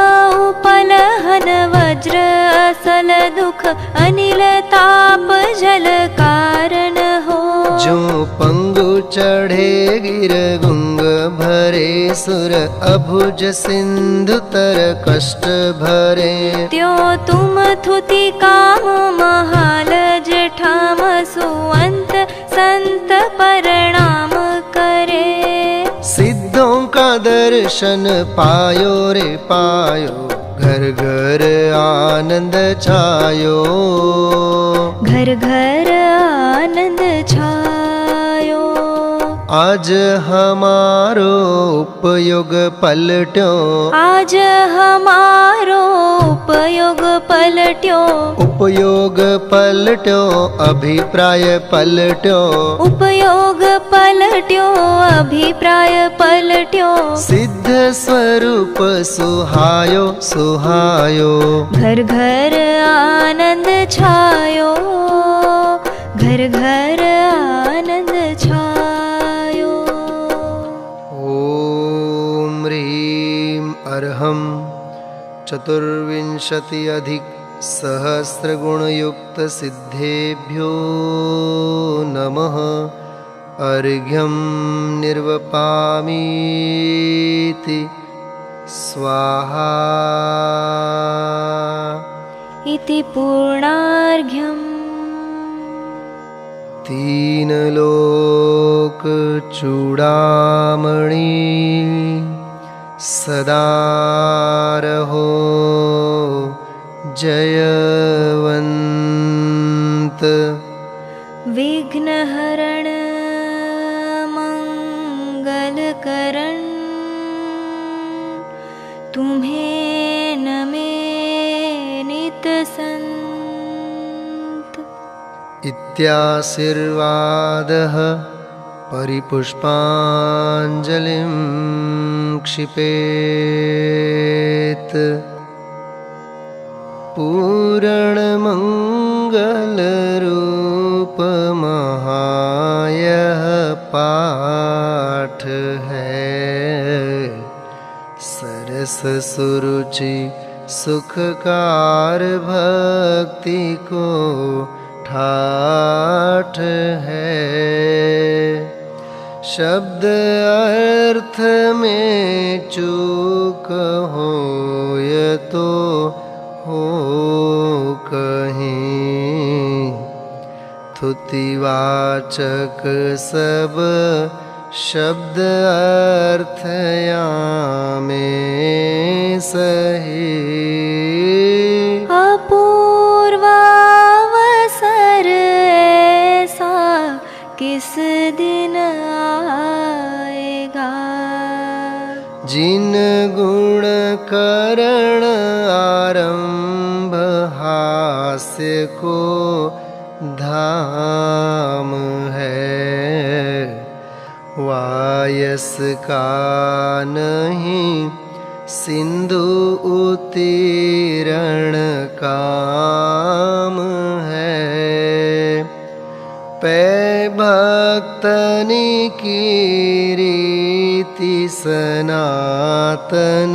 उपल हन वज्र असल दुख, अनिल ताप जल कारण हो। जो पंगु चढ़े गिर गुंग भरे, सुर अभुज सिंधु तर कष्ट भरे। त्यो तुम थुति काम महाल, जेठाम सुअंत संत प्रणाम करे। सिद्धों का दर्शन पायो रे पायो, घर घर आनंद छायो। घर घर आनंद छायो। आज हमारो उपयोग पलट्यो, आज हमारो उपयोग पलट्यो। उपयोग पलट्यो अभिप्राय पलट्यो। उपयोग पलट्यो अभिप्राय पलट्यो। सिद्ध स्वरूप सुहायो सुहायो। घर घर आनंद छायो, घर घर आनंद छायो। ओम ह्रीं अर्हं चतुर्विंशति अधिक सहस्रगुणयुक्त सिद्धेभ्यो नमः। अर्घ्यं निर्वपामीति स्वाहा। इति पूर्णार्घ्यम्। तीन लोक चूड़ामणि सदा रहो जयवंत। विघ्नहरण मंगल इत्याशीर्वादः परिपुष्पाञ्जलिं क्षिपेत्। पूरणमङ्गलरूपमहायः पाठ है, सरस सुरुचि सुखकार भक्ति को ठाठ है। शब्द अर्थ में चूक हो ये तो हो कहीं, थुतिवाचक सब शब्द अर्थ यहाँ में सही। अपूर्वावसर ऐसा किस दिन आएगा, जिन गुण करण आरंभ हास्य को धाम है, वायस का नहीं सिंधु उत्तीर्ण काम है। पै भक्तनि की रीति सनातन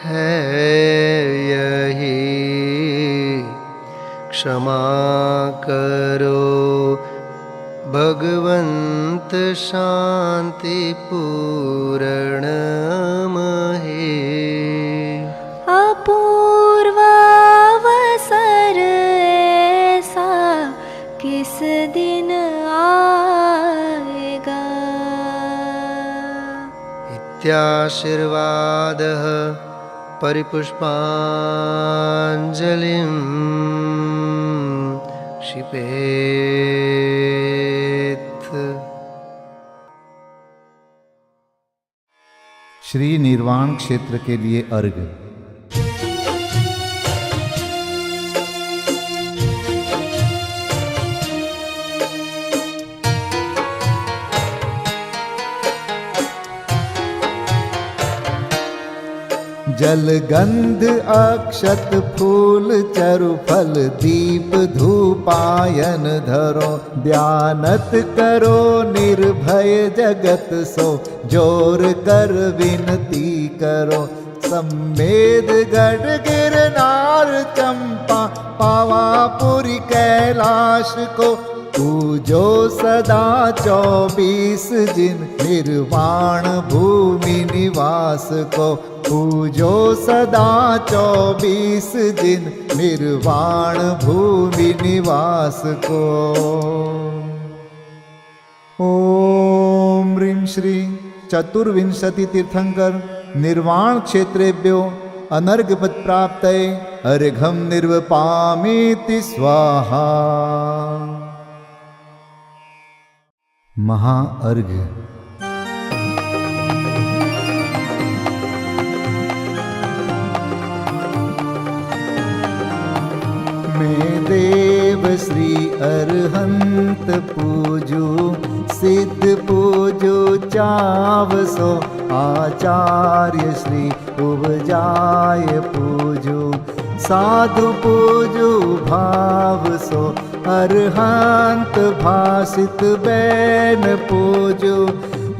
है यही, क्षमा करो भगवंत शांति पूर्ण महे। अपूर्वावसर ऐसा किस दिन आएगा। इत्याशीर्वादः परिपुष्पाञ्जलिं क्षिपेत्। श्री निर्वाण क्षेत्र के लिए अर्घ्य। जल गंध अक्षत फूल चरु फल दीप धूपायन धरो, ध्यानत करो निर्भय जगत सो, जोर कर विनती करो। सम्मेद गढ़ गिरनार चंपा पावापुरी कैलाश को, पूजो सदा 24 दिन निर्वाण भूमि निवास को, पूजो सदा 24 दिन निर्वाण भूमि निवास को। ओम ह्रीं श्री चतुर्विंशति तीर्थंकर निर्वाण क्षेत्रेभ्यो अनर्घपद प्राप्तये अर्घं निर्वपामीति स्वाहा। महाअर्घ्य। मैं देव श्री अरहंत पूजू, सिद्ध पूजू चावसो, आचार्य श्री उपजाय पूजू, साधु पूजू भाव सो, अरहंत भासित बैन पूजू,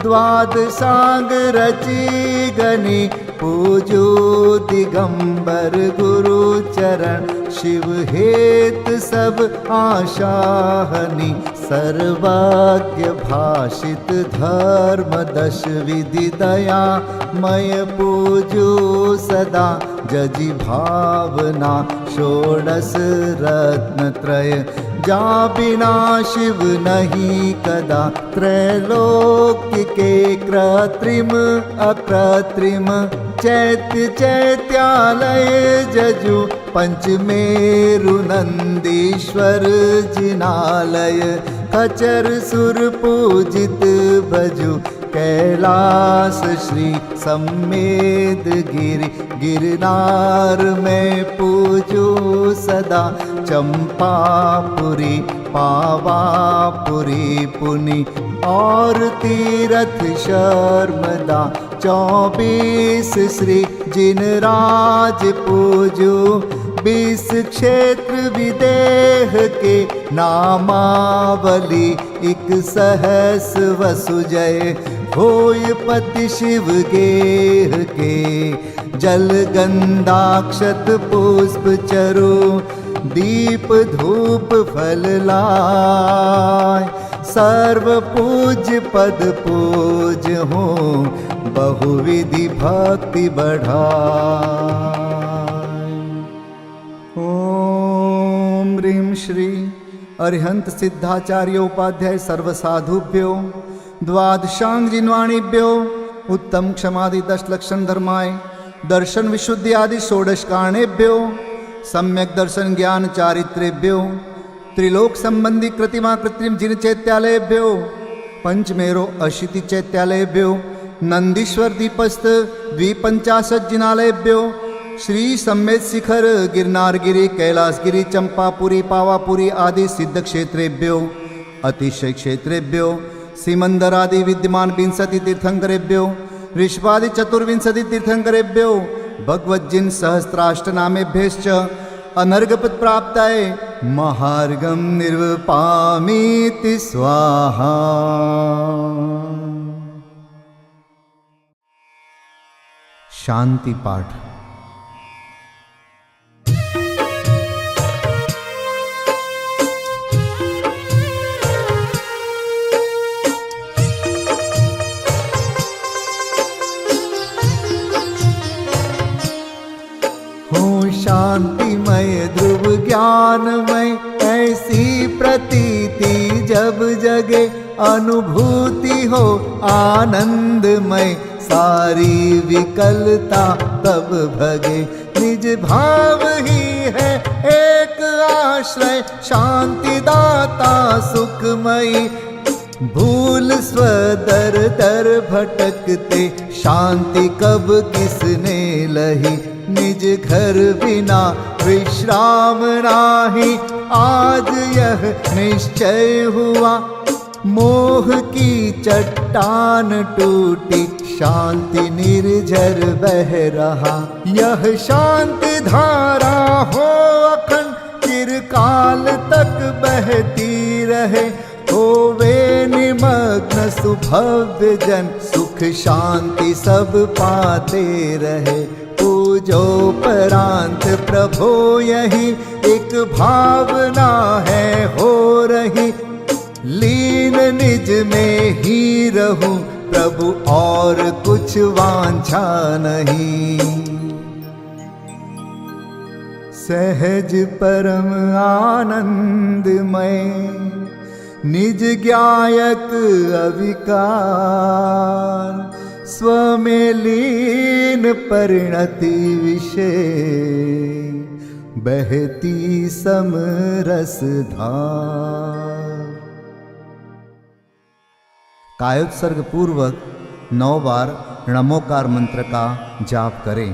द्वादशांग रची गनी पूजू, दिगंबर गुरु चरण शिव हेत सब आशाहनी, सर्वज्ञ भाषित धर्म दश विधि दया मय पूजू सदा, जजि भावना षोडश रत्न त्रय, जा बिना शिव नहीं कदा, त्रैलोक्य के कृत्रिम अकृत्रिम, चैत्य चैत्यालय जजु, पंचमेरु नंदीश्वर जिनालय, खचर सुर पूजित भजु, कैलास श्री सम्मेद गिरि गिरनार में पूजू सदा चंपापुरी पावापुरी पुनि और तीरथ शर्मदा 24 श्री जिनराज पूजू 20 क्षेत्र विदेह के नामावली 1 सहस वसुजय होय पति शिव गेह के जल गंधाक्षत पुष्प चरु दीप धूप फल लाय सर्व पूज्य पद पूज हो बहुविधि भक्ति बढ़ाय। ओम ह्रीं श्री अरिहंत सिद्धाचार्योपाध्याय सर्वसाधुभ्यो द्वादशांग जिन्वाणीभ्यो उत्तम क्षमादि 10 लक्षण धर्माय दर्शन विशुद्धि आदि 16 कारणेभ्यो सम्यक दर्शन ज्ञान चारित्रेभ्यो त्रिलोक संबंधी कृतिमा कृत्रिम जिन चैत्यालयेभ्यो पंचमेरो अशीति चैत्यालयेभ्यो नंदीश्वर दीपस्थ 250 जिनालयेभ्यो श्री सम्मेद शिखर गिरनारगिरी कैलासगिरी चंपापुरी पावापुरी आदि सिद्ध क्षेत्रेभ्यो अतिशय क्षेत्रेभ्यो सीमंदर आदि विद्यमान 20 तीर्थंकरेभ्यो ऋषभादि 24 तीर्थंकरेभ्यो भगवज्जिन सहस्राष्टनामेभ्यश्च अनर्घपद प्राप्ताय महार्गम निर्वपामीति स्वाहा। शांति पाठ। शांतिमय ध्रुव ज्ञानमय ऐसी प्रतीति जब जगे अनुभूति हो आनंदमय सारी विकलता तब भगे निज भाव ही है एक आश्रय शांति दाता सुखमयी भूल स्वदर दर भटकते शांति कब किसने लही निज घर बिना विश्राम नाही आज यह निश्चय हुआ मोह की चट्टान टूटी शांति निर्झर बह रहा यह शांति धारा हो अखंड चिरकाल तक बहती रहे होवे निमग्न सुभव्य जन सुख शांति सब पाते रहे पूजोपरांत प्रभो यही एक भावना है हो रही लीन निज में ही रहूं प्रभु और कुछ वांछा नहीं सहज परम आनंदमय निज ज्ञायक अविकार स्वमें लीन परिणति विषय बहती समरस धार। कायोत्सर्ग पूर्वक 9 बार नमोकार मंत्र का जाप करें।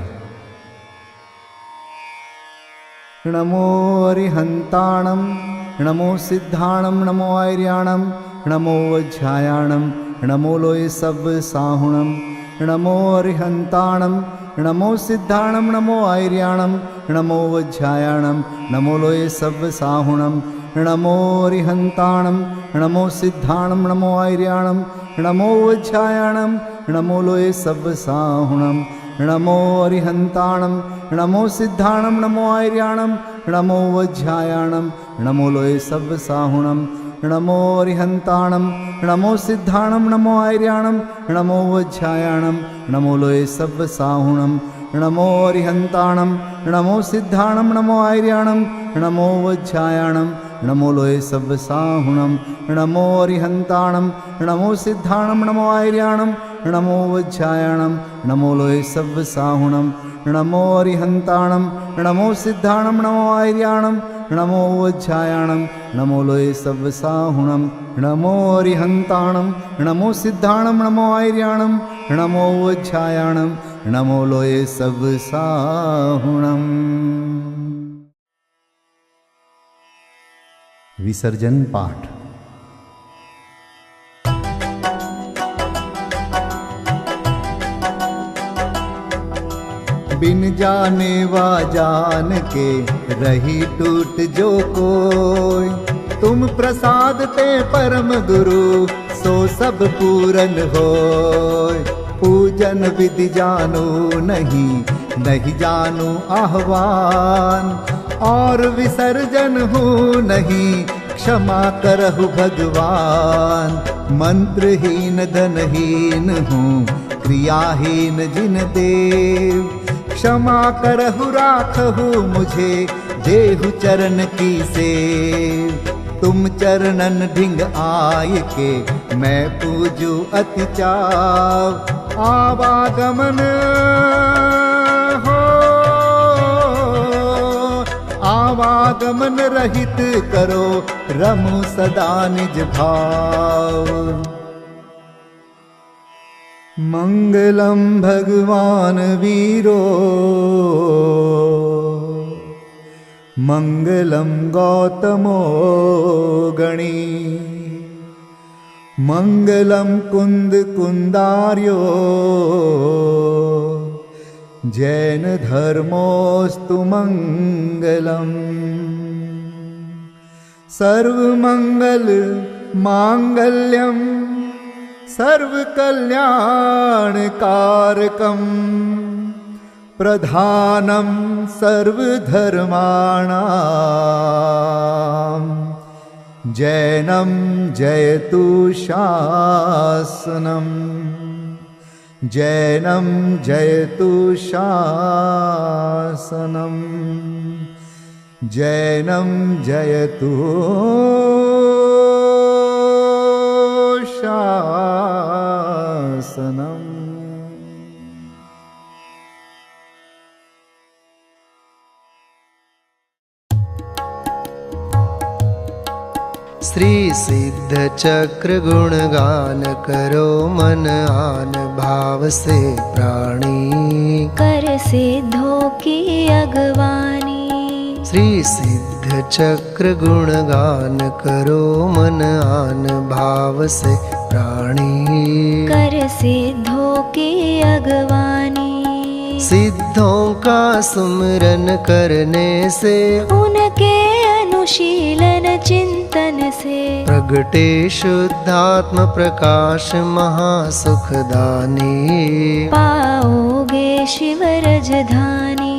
नमो अरिहंताणं नमो सिद्धाणं नमो आर्याणं नमो वज्रायाणं नमो लोय सब साहुणं नमो अरिहंताणं नमो सिद्धाणं नमो आर्याणं नमो वज्रायाणं नमो लोय सब साहुणं नमो अरिहंताणं नमो सिद्धाणं नमो आर्याणं नमो वज्रायाणं नमो लोय सब साहुणं नमो अरिहंताणं नमो सिद्धाणं नमो आर्याणं नमो वज्रायाणं नमो लोय सब साहुणं नमो अरिहंताणं नमो सिद्धाणं नमो आर्याणं नमो वज्रायाणं नमो लोय सब साहुणं नमो अरिहंताणं नमो सिद्धाणं नमो आर्याणं नमो वज्रायाणं नमो लोय सब साहुणं नमो अरिहंताणं नमो सिद्धाणं नमो आर्याणं नमो वज्रायाणं नमो लोय सब साहुणं नमो अरिहंताणं नमो सिद्धाणं नमो आर्याणं नमो वज्रायणं नमो लोये सव्वसाहुणं नमो अरिहन्ताणं नमो सिद्धाणं नमो आर्याणं नमो वज्रायणं नमो लोये सव्वसाहुणम्। विसर्जन पाठ। बिन जाने वा जान के रही टूट जो कोई, तुम प्रसाद ते परम गुरु सो सब पूरन होय। पूजन विधि जानो नहीं, नहीं जानो आह्वान, और विसर्जन हूँ नहीं, क्षमा करहु भगवान। मंत्रहीन धनहीन हूँ, क्रियाहीन जिन देव, क्षमा करहु राखहु मुझे, देहु चरण की सेव। तुम चरणन ढिंग आय के, मैं पूजू अति चाव। आवागमन हो, आवागमन रहित करो, रमु सदा निज भाव। मंगलम भगवान वीरो, मंगलम गौतमो गणी, मंगलम कुंद कुंदार्यो, जैन धर्मोस्तु मंगलम। सर्वमंगल मांगल्यम सर्वकल्याणकारकं, प्रधानं सर्वधर्माणां, जैनं जयतु शासनं, जैनं जयतु शासनं, जैनं जयतु शासनम्। श्री सिद्ध चक्र गुणगान करो, मन आन भाव से प्राणी, कर सिद्धों की अगवानी। श्री सिद्ध चक्र गुणगान करो, मन आन भाव से प्राणी, कर सिद्धों की अगवानी। सिद्धों का सुमिरन करने से, उनके अनुशीलन चिंतन से, प्रगटे शुद्धात्म प्रकाश महासुखदानी। पाओगे शिव रजधानी।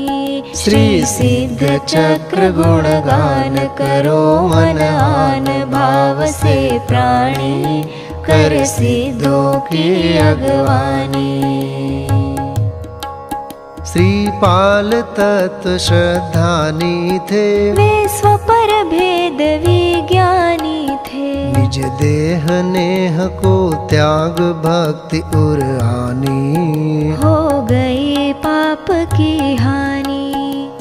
श्री सिद्ध चक्र गुणगान करो, मन आन भाव से प्राणी, कर सिद्धों की अगवानी। श्रीपाल तत्व श्रद्धानी थे, वे स्वपर भेद विज्ञानी थे। निज देह नेह को त्याग भक्ति उरानी, हो गई पाप की हानि।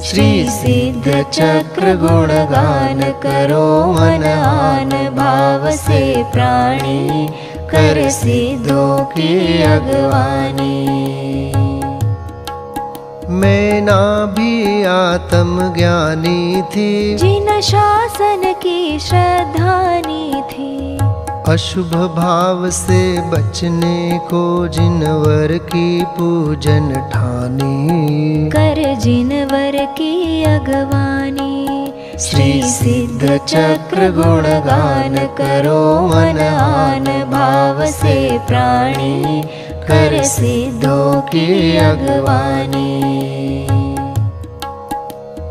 श्री सिद्ध चक्र गुणगान करो, मन आन भाव से प्राणी, कर सिद्धों की अगवानी। मैं ना भी आत्म ज्ञानी थी, जिन शासन की श्रद्धानी थी। अशुभ भाव से बचने को जिनवर की पूजन ठानी, कर जिनवर की अगवानी। श्री सिद्ध चक्र गुणगान करो, मन आन भाव से प्राणी, कर सिद्धों की अगवानी।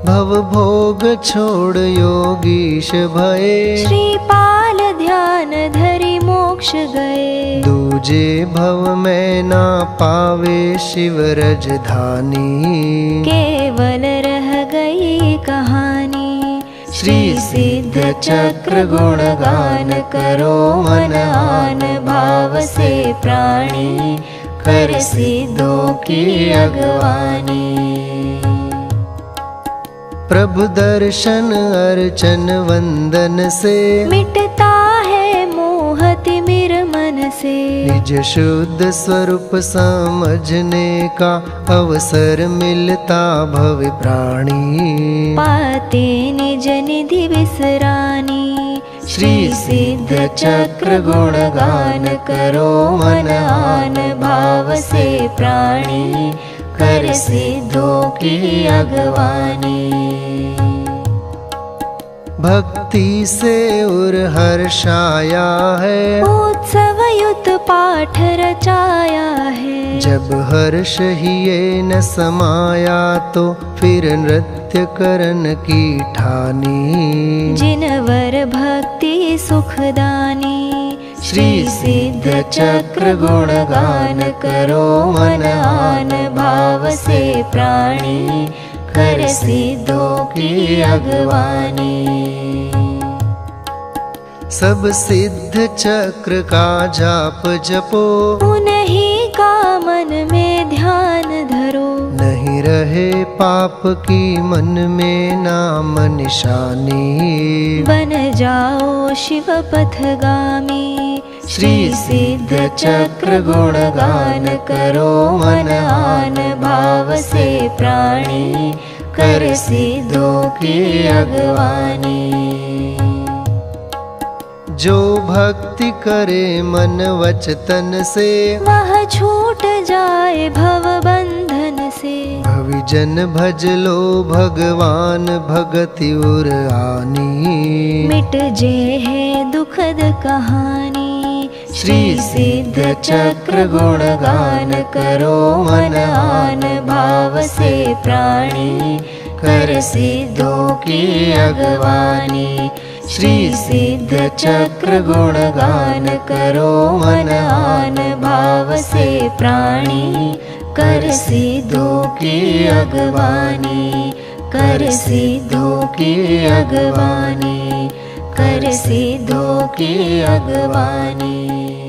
भव भोग छोड़ योगीश भये, श्रीपाल ध्यान धरि मोक्ष गए। दूजे भव में ना पावे शिव रजधानी, केवल रह गई कहानी। श्री सिद्ध चक्र गुणगान करो, मन आन भाव से प्राणी, कर सिद्धों की अगवानी। प्रभु दर्शन अर्चन वंदन से मिटता है मोह तिमिर मन से। निज शुद्ध स्वरूप समझने का अवसर मिलता भव प्राणी। पाते निज निधि विसरानी। श्री सिद्ध चक्र गुणगान करो मन आन भाव से प्राणी। कर सिद्धों की अगवानी। भक्ति से उर हर्षाया है उत्सव युत पाठ रचाया है। जब हर्ष ही ये न समाया तो फिर नृत्य करन की ठानी। जिनवर भक्ति सुखदानी। श्री सिद्ध चक्र गुणगान करो मन आन भाव से प्राणी। कर सिद्धों की अगवानी। सब सिद्ध चक्र का जाप जपो उन्हीं का मन में ध्यान धरो। नहीं रहे पाप की मन में नाम निशानी। बन जाओ शिव पथगामी। श्री सिद्ध चक्र गुणगान करो मन आन भाव से प्राणी। कर सिद्धों की अगवानी। जो भक्ति करे मन वच तन से वह छूट जाए भव बंधन से। भविजन भज लो भगवान भगति उर आनी। मिट जे है दुखद कहानी। श्री सिद्ध चक्र गुणगान करो मन आन भाव से प्राणी। कर सिद्धों की अगवानी। श्री सिद्ध चक्र गुणगान करो मन आन भाव से प्राणी। कर सिद्धों की अगवानी। कर सिद्धों की अगवानी। कर सिद्धों की अगवानी।